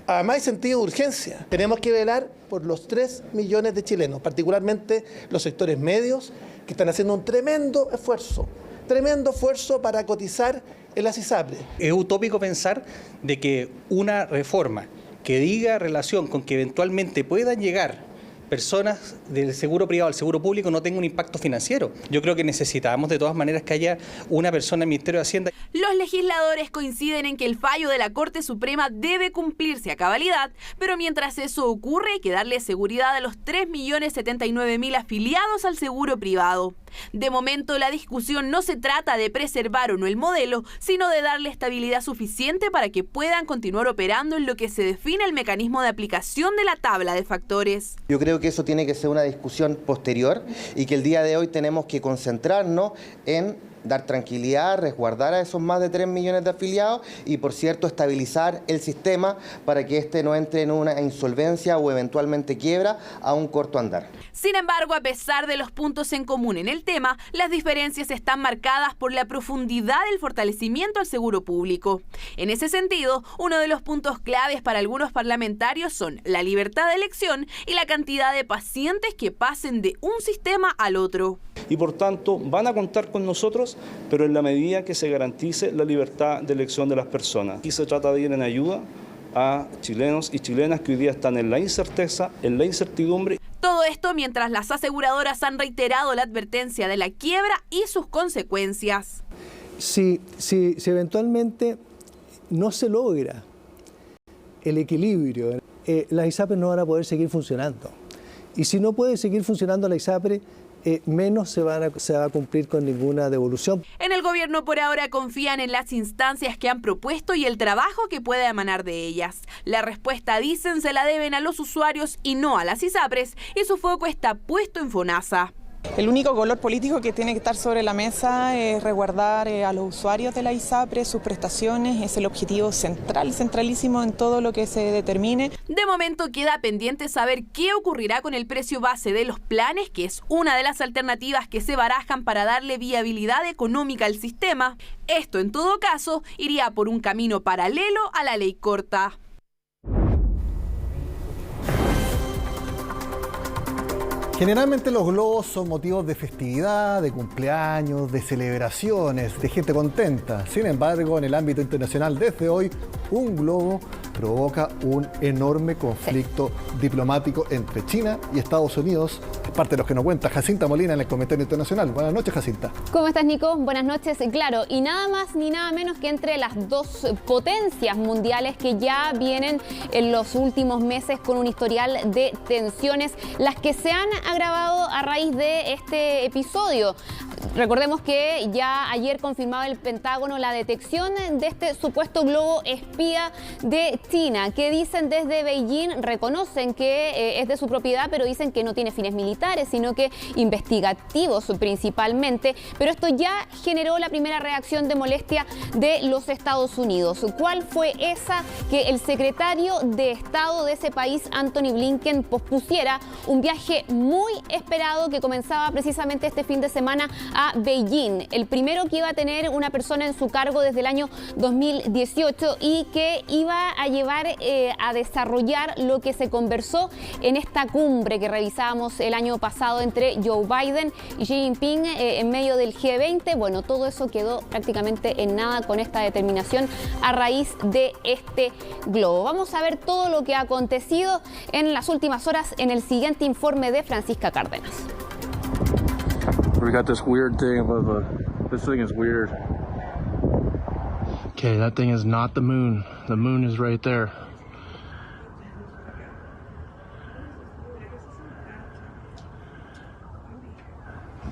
Además hay sentido de urgencia. Tenemos que velar por los 3 millones de chilenos, particularmente los sectores medios, que están haciendo un tremendo esfuerzo para cotizar en las ISAPRES. Es utópico pensar de que una reforma que diga relación con que eventualmente puedan llegar personas del seguro privado al seguro público no tenga un impacto financiero. Yo creo que necesitamos de todas maneras que haya una persona en el Ministerio de Hacienda. Los legisladores coinciden en que el fallo de la Corte Suprema debe cumplirse a cabalidad, pero mientras eso ocurre hay que darle seguridad a los 3.079.000 afiliados al seguro privado. De momento, la discusión no se trata de preservar o no el modelo, sino de darle estabilidad suficiente para que puedan continuar operando en lo que se define el mecanismo de aplicación de la tabla de factores. Yo creo que eso tiene que ser una discusión posterior y que el día de hoy tenemos que concentrarnos en dar tranquilidad, resguardar a esos más de 3 millones de afiliados y, por cierto, estabilizar el sistema para que éste no entre en una insolvencia o eventualmente quiebra a un corto andar. Sin embargo, a pesar de los puntos en común en el tema, las diferencias están marcadas por la profundidad del fortalecimiento al seguro público. En ese sentido, uno de los puntos claves para algunos parlamentarios son la libertad de elección y la cantidad de pacientes que pasen de un sistema al otro. Y por tanto van a contar con nosotros, pero en la medida que se garantice la libertad de elección de las personas. Aquí se trata de ir en ayuda a chilenos y chilenas que hoy día están en la incerteza, en la incertidumbre. Todo esto mientras las aseguradoras han reiterado la advertencia de la quiebra y sus consecuencias. Si eventualmente no se logra el equilibrio, las ISAPRES no van a poder seguir funcionando. Y si no puede seguir funcionando la ISAPRE, menos se va a cumplir con ninguna devolución. En el gobierno por ahora confían en las instancias que han propuesto y el trabajo que pueda emanar de ellas. La respuesta, dicen, se la deben a los usuarios y no a las ISAPRES, y su foco está puesto en FONASA. El único color político que tiene que estar sobre la mesa es resguardar a los usuarios de la ISAPRE, sus prestaciones, es el objetivo centralísimo en todo lo que se determine. De momento queda pendiente saber qué ocurrirá con el precio base de los planes, que es una de las alternativas que se barajan para darle viabilidad económica al sistema. Esto, en todo caso, iría por un camino paralelo a la ley corta. Generalmente los globos son motivos de festividad, de cumpleaños, de celebraciones, de gente contenta. Sin embargo, en el ámbito internacional, desde hoy, un globo provoca un enorme conflicto diplomático entre China y Estados Unidos. Es parte de los que nos cuenta Jacinta Molina en el Comentario Internacional. Buenas noches, Jacinta. ¿Cómo estás, Nico? Buenas noches. Claro, y nada más ni nada menos que entre las dos potencias mundiales que ya vienen en los últimos meses con un historial de tensiones, las que se han agravado a raíz de este episodio. Recordemos que ya ayer confirmaba el Pentágono la detección de este supuesto globo espía de China, que dicen desde Beijing, reconocen que es de su propiedad, pero dicen que no tiene fines militares, sino que investigativos principalmente. Pero esto ya generó la primera reacción de molestia de los Estados Unidos. ¿Cuál fue esa? Que el secretario de Estado de ese país, Antony Blinken, pospusiera un viaje muy esperado que comenzaba precisamente este fin de semana a Beijing, el primero que iba a tener una persona en su cargo desde el año 2018 y que iba a llevar llevar a desarrollar lo que se conversó en esta cumbre que revisábamos el año pasado entre Joe Biden y Xi Jinping en medio del G20. Bueno, todo eso quedó prácticamente en nada con esta determinación a raíz de este globo. Vamos a ver todo lo que ha acontecido en las últimas horas en el siguiente informe de Francisca Cárdenas. We got this weird thing of this thing is weird. Okay, that thing is not the moon. The moon is right there.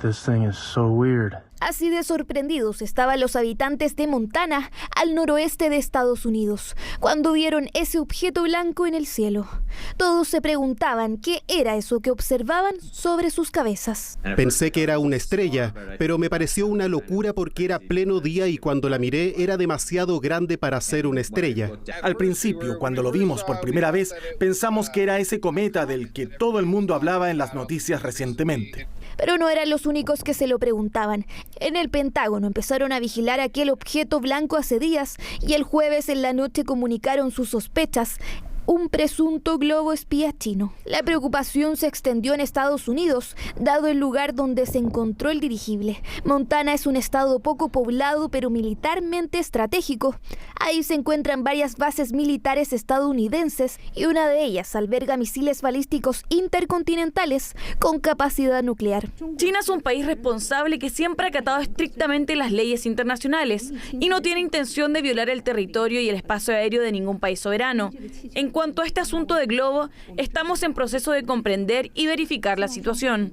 This thing is so weird. Así de sorprendidos estaban los habitantes de Montana, al noroeste de Estados Unidos, cuando vieron ese objeto blanco en el cielo. Todos se preguntaban qué era eso que observaban sobre sus cabezas. Pensé que era una estrella, pero me pareció una locura porque era pleno día y cuando la miré era demasiado grande para ser una estrella. Al principio, cuando lo vimos por primera vez, pensamos que era ese cometa del que todo el mundo hablaba en las noticias recientemente. Pero no eran los únicos que se lo preguntaban. En el Pentágono empezaron a vigilar aquel objeto blanco hace días y el jueves en la noche comunicaron sus sospechas. Un presunto globo espía chino. La preocupación se extendió en Estados Unidos, dado el lugar donde se encontró el dirigible. Montana es un estado poco poblado, pero militarmente estratégico. Ahí se encuentran varias bases militares estadounidenses y una de ellas alberga misiles balísticos intercontinentales con capacidad nuclear. China es un país responsable que siempre ha acatado estrictamente las leyes internacionales y no tiene intención de violar el territorio y el espacio aéreo de ningún país soberano. En cuanto a este asunto de globo, estamos en proceso de comprender y verificar la situación.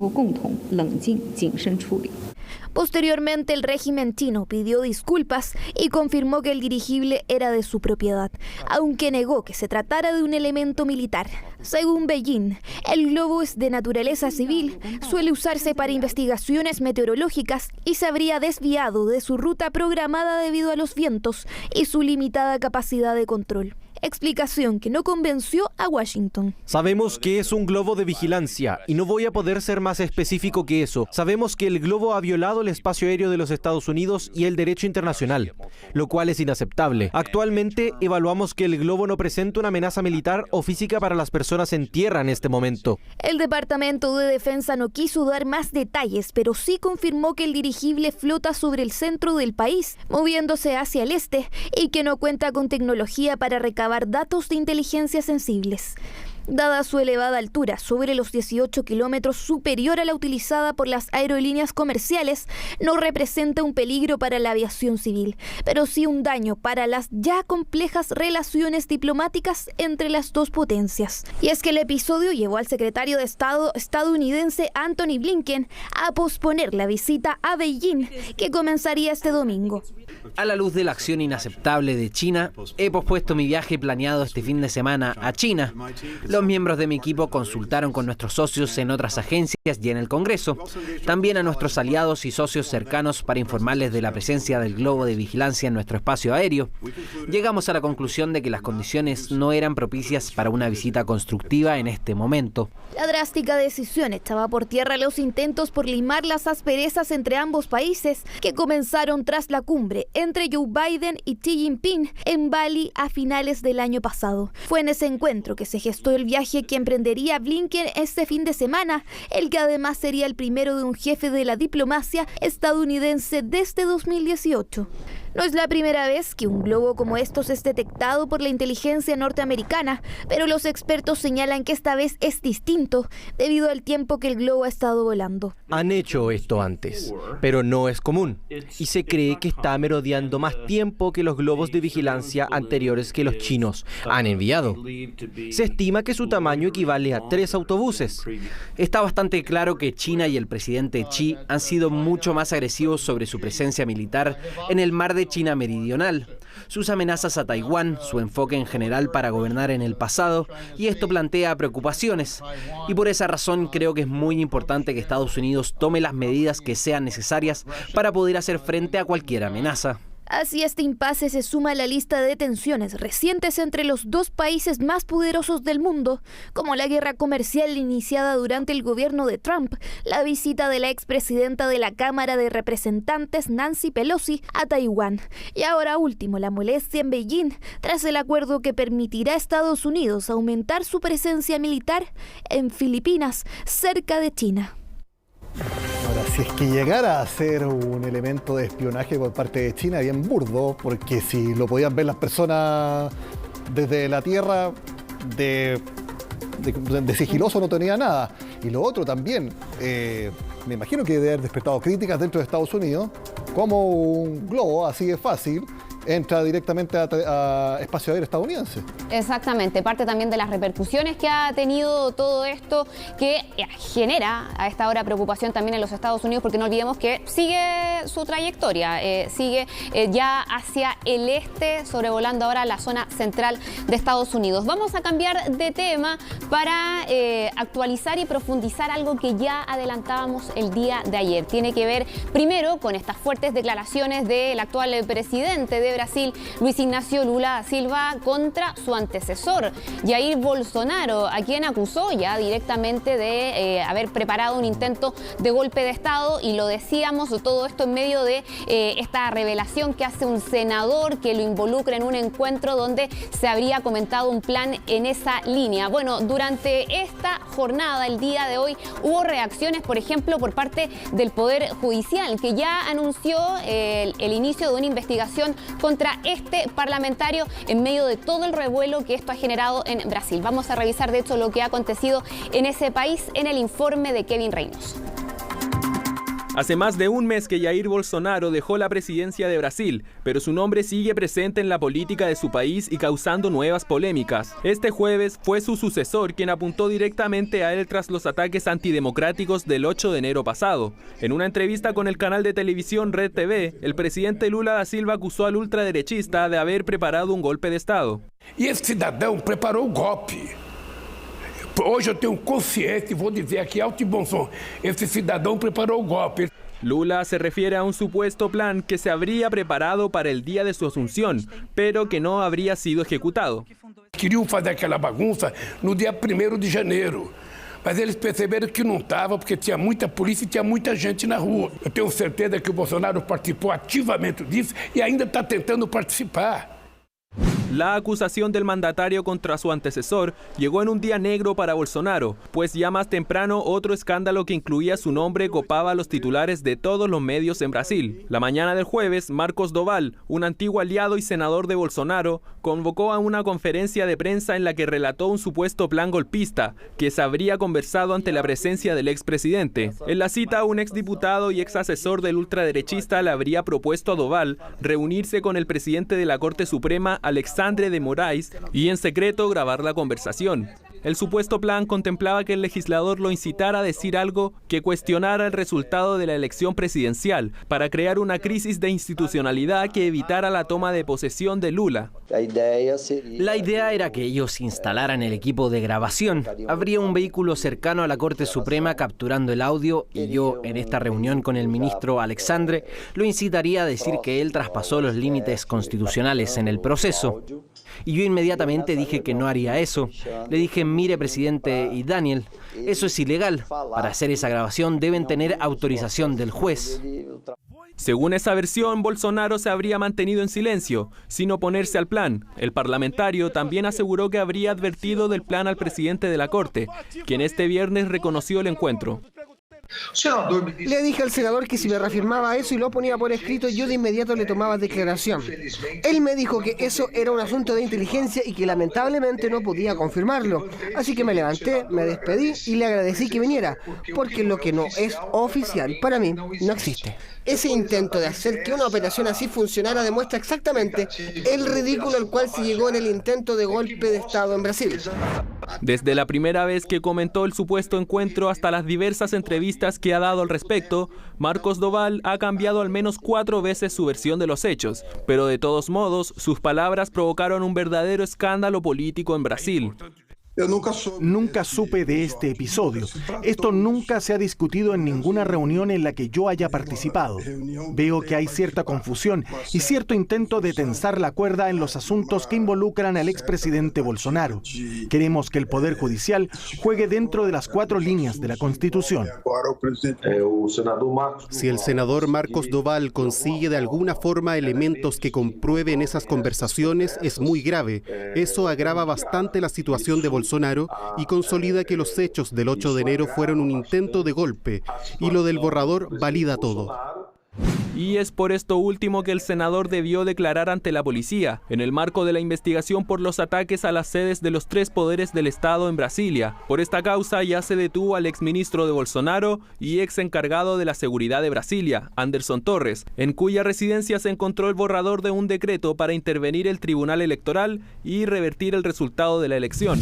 Posteriormente, el régimen chino pidió disculpas y confirmó que el dirigible era de su propiedad, aunque negó que se tratara de un elemento militar. Según Beijing, el globo es de naturaleza civil, suele usarse para investigaciones meteorológicas y se habría desviado de su ruta programada debido a los vientos y su limitada capacidad de control. Explicación que no convenció a Washington. Sabemos que es un globo de vigilancia y no voy a poder ser más específico que eso. Sabemos que el globo ha violado el espacio aéreo de los Estados Unidos y el derecho internacional, lo cual es inaceptable. Actualmente evaluamos que el globo no presenta una amenaza militar o física para las personas en tierra en este momento. El Departamento de Defensa no quiso dar más detalles, pero sí confirmó que el dirigible flota sobre el centro del país, moviéndose hacia el este, y que no cuenta con tecnología para recabar datos de inteligencia sensibles. Dada su elevada altura, sobre los 18 kilómetros superior a la utilizada por las aerolíneas comerciales, no representa un peligro para la aviación civil, pero sí un daño para las ya complejas relaciones diplomáticas entre las dos potencias. Y es que el episodio llevó al secretario de Estado estadounidense Antony Blinken a posponer la visita a Beijing, que comenzaría este domingo. A la luz de la acción inaceptable de China, he pospuesto mi viaje planeado este fin de semana a China. Los miembros de mi equipo consultaron con nuestros socios en otras agencias y en el Congreso, también a nuestros aliados y socios cercanos para informarles de la presencia del globo de vigilancia en nuestro espacio aéreo. Llegamos a la conclusión de que las condiciones no eran propicias para una visita constructiva en este momento. La drástica decisión echaba por tierra los intentos por limar las asperezas entre ambos países que comenzaron tras la cumbre entre Joe Biden y Xi Jinping en Bali a finales del año pasado. Fue en ese encuentro que se gestó el viaje que emprendería Blinken este fin de semana, el que además sería el primero de un jefe de la diplomacia estadounidense desde 2018. No es la primera vez que un globo como estos es detectado por la inteligencia norteamericana, pero los expertos señalan que esta vez es distinto debido al tiempo que el globo ha estado volando. Han hecho esto antes, pero no es común, y se cree que está merodeando más tiempo que los globos de vigilancia anteriores que los chinos han enviado. Se estima que su tamaño equivale a 3 autobuses. Está bastante claro que China y el presidente Xi han sido mucho más agresivos sobre su presencia militar en el mar de China Meridional, sus amenazas a Taiwán, su enfoque en general para gobernar en el pasado, y esto plantea preocupaciones. Y por esa razón creo que es muy importante que Estados Unidos tome las medidas que sean necesarias para poder hacer frente a cualquier amenaza. Así este impasse se suma a la lista de tensiones recientes entre los dos países más poderosos del mundo, como la guerra comercial iniciada durante el gobierno de Trump, la visita de la expresidenta de la Cámara de Representantes Nancy Pelosi a Taiwán y ahora último la molestia en Beijing tras el acuerdo que permitirá a Estados Unidos aumentar su presencia militar en Filipinas, cerca de China. Ahora, si es que llegara a ser un elemento de espionaje por parte de China, bien burdo, porque si lo podían ver las personas desde la tierra, de sigiloso no tenía nada. Y lo otro también, me imagino que debe haber despertado críticas dentro de Estados Unidos, como un globo así de fácil entra directamente a espacio aéreo estadounidense. Exactamente, parte también de las repercusiones que ha tenido todo esto, que genera a esta hora preocupación también en los Estados Unidos, porque no olvidemos que sigue su trayectoria, sigue ya hacia el este, sobrevolando ahora la zona central de Estados Unidos. Vamos a cambiar de tema para actualizar y profundizar algo que ya adelantábamos el día de ayer. Tiene que ver primero con estas fuertes declaraciones del actual presidente de Brasil, Luis Ignacio Lula da Silva, contra su antecesor, Jair Bolsonaro, a quien acusó ya directamente de haber preparado un intento de golpe de Estado, y lo decíamos, todo esto en medio de esta revelación que hace un senador que lo involucra en un encuentro donde se habría comentado un plan en esa línea. Bueno, durante esta jornada, el día de hoy, hubo reacciones, por ejemplo, por parte del Poder Judicial, que ya anunció el inicio de una investigación contra este parlamentario en medio de todo el revuelo que esto ha generado en Brasil. Vamos a revisar, de hecho, lo que ha acontecido en ese país en el informe de Kevin Reynolds. Hace más de un mes que Jair Bolsonaro dejó la presidencia de Brasil, pero su nombre sigue presente en la política de su país y causando nuevas polémicas. Este jueves fue su sucesor quien apuntó directamente a él tras los ataques antidemocráticos del 8 de enero pasado. En una entrevista con el canal de televisión Red TV, el presidente Lula da Silva acusó al ultraderechista de haber preparado un golpe de Estado. E esse cidadão preparou o golpe. Hoje eu tenho consciência e vou dizer aqui alto e bom som, esse cidadão preparou o golpe. Lula se refiere a un supuesto plan que se habría preparado para el día de su asunción, pero que no habría sido ejecutado. Queriam fazer aquela bagunça no dia 1º de janeiro, mas eles perceberam que não estava porque tinha muita polícia e tinha muita gente na rua. Eu tenho certeza que o Bolsonaro participou ativamente disso e ainda está tentando participar. La acusación del mandatario contra su antecesor llegó en un día negro para Bolsonaro, pues ya más temprano otro escándalo que incluía su nombre copaba los titulares de todos los medios en Brasil. La mañana del jueves, Marcos Doval, un antiguo aliado y senador de Bolsonaro, convocó a una conferencia de prensa en la que relató un supuesto plan golpista que se habría conversado ante la presencia del expresidente. En la cita, un exdiputado y exasesor del ultraderechista le habría propuesto a Doval reunirse con el presidente de la Corte Suprema, Alexandre de Moraes, y en secreto grabar la conversación. El supuesto plan contemplaba que el legislador lo incitara a decir algo que cuestionara el resultado de la elección presidencial para crear una crisis de institucionalidad que evitara la toma de posesión de Lula. La idea era que ellos instalaran el equipo de grabación. Habría un vehículo cercano a la Corte Suprema capturando el audio y yo, en esta reunión con el ministro Alexandre, lo incitaría a decir que él traspasó los límites constitucionales en el proceso. Y yo inmediatamente dije que no haría eso. Le dije, mire, presidente y Daniel, eso es ilegal. Para hacer esa grabación deben tener autorización del juez. Según esa versión, Bolsonaro se habría mantenido en silencio, sin oponerse al plan. El parlamentario también aseguró que habría advertido del plan al presidente de la Corte, quien este viernes reconoció el encuentro. Le dije al senador que si me reafirmaba eso y lo ponía por escrito, yo de inmediato le tomaba declaración. Él me dijo que eso era un asunto de inteligencia y que lamentablemente no podía confirmarlo. Así que me levanté, me despedí y le agradecí que viniera, porque lo que no es oficial para mí no existe. Ese intento de hacer que una operación así funcionara demuestra exactamente el ridículo al cual se llegó en el intento de golpe de Estado en Brasil. Desde la primera vez que comentó el supuesto encuentro hasta las diversas entrevistas que ha dado al respecto, Marcos Doval ha cambiado al menos 4 veces su versión de los hechos, pero de todos modos, sus palabras provocaron un verdadero escándalo político en Brasil. Nunca supe de este episodio. Esto nunca se ha discutido en ninguna reunión en la que yo haya participado. Veo que hay cierta confusión y cierto intento de tensar la cuerda en los asuntos que involucran al expresidente Bolsonaro. Queremos que el Poder Judicial juegue dentro de las 4 líneas de la Constitución. Si el senador Marcos Doval consigue de alguna forma elementos que comprueben esas conversaciones, es muy grave. Eso agrava bastante la situación de Bolsonaro y consolida que los hechos del 8 de enero fueron un intento de golpe, y lo del borrador valida todo. Y es por esto último que el senador debió declarar ante la policía, en el marco de la investigación por los ataques a las sedes de los 3 poderes del Estado en Brasilia. Por esta causa ya se detuvo al exministro de Bolsonaro y ex encargado de la seguridad de Brasilia, Anderson Torres, en cuya residencia se encontró el borrador de un decreto para intervenir el Tribunal Electoral y revertir el resultado de la elección.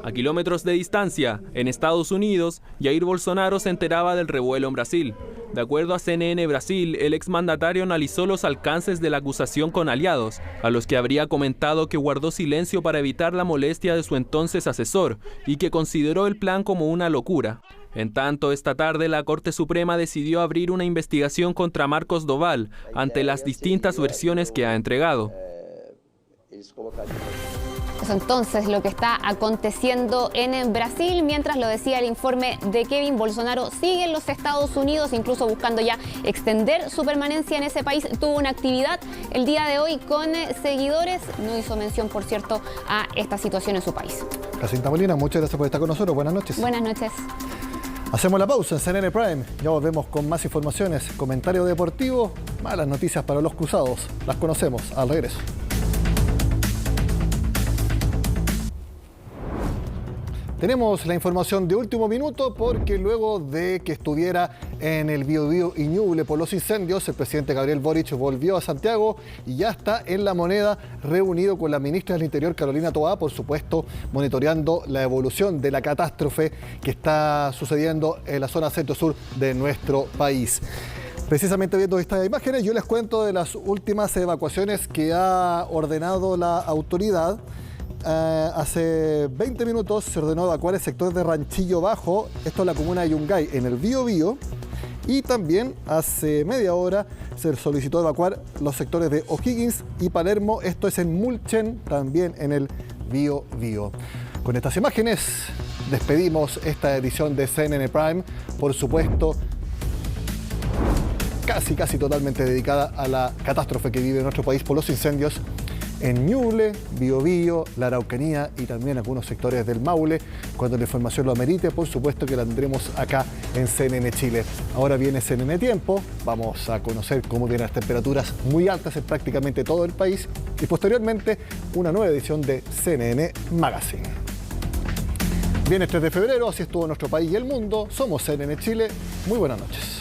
A kilómetros de distancia, en Estados Unidos, Jair Bolsonaro se enteraba del revuelo en Brasil. De acuerdo a CNN Brasil, el exmandatario analizó los alcances de la acusación con aliados, a los que habría comentado que guardó silencio para evitar la molestia de su entonces asesor y que consideró el plan como una locura. En tanto, esta tarde la Corte Suprema decidió abrir una investigación contra Marcos Doval ante las distintas versiones que ha entregado. Entonces, lo que está aconteciendo en Brasil, mientras lo decía el informe de Kevin, Bolsonaro sigue en los Estados Unidos, incluso buscando ya extender su permanencia en ese país. Tuvo una actividad el día de hoy con seguidores, no hizo mención, por cierto, a esta situación en su país. Jacinta Molina, muchas gracias por estar con nosotros. Buenas noches. Buenas noches. Hacemos la pausa en CNN Prime. Ya volvemos con más informaciones, comentario deportivo, malas noticias para los cruzados. Las conocemos al regreso. Tenemos la información de último minuto porque luego de que estuviera en el Biobío y Ñuble por los incendios, el presidente Gabriel Boric volvió a Santiago y ya está en La Moneda reunido con la ministra del Interior, Carolina Toá, por supuesto, monitoreando la evolución de la catástrofe que está sucediendo en la zona centro-sur de nuestro país. Precisamente viendo estas imágenes, yo les cuento de las últimas evacuaciones que ha ordenado la autoridad. Hace 20 minutos se ordenó evacuar el sector de Ranchillo Bajo, esto es la comuna de Yungay, en el Biobío, y también hace media hora se solicitó evacuar los sectores de O'Higgins y Palermo, esto es en Mulchen, también en el Biobío. Con estas imágenes despedimos esta edición de CNN Prime, por supuesto, casi totalmente dedicada a la catástrofe que vive nuestro país por los incendios en Ñuble, Biobío, la Araucanía y también algunos sectores del Maule. Cuando la información lo amerite, por supuesto que la tendremos acá en CNN Chile. Ahora viene CNN Tiempo, vamos a conocer cómo vienen las temperaturas muy altas en prácticamente todo el país y posteriormente una nueva edición de CNN Magazine. Viene 3 de febrero, así estuvo nuestro país y el mundo. Somos CNN Chile. Muy buenas noches.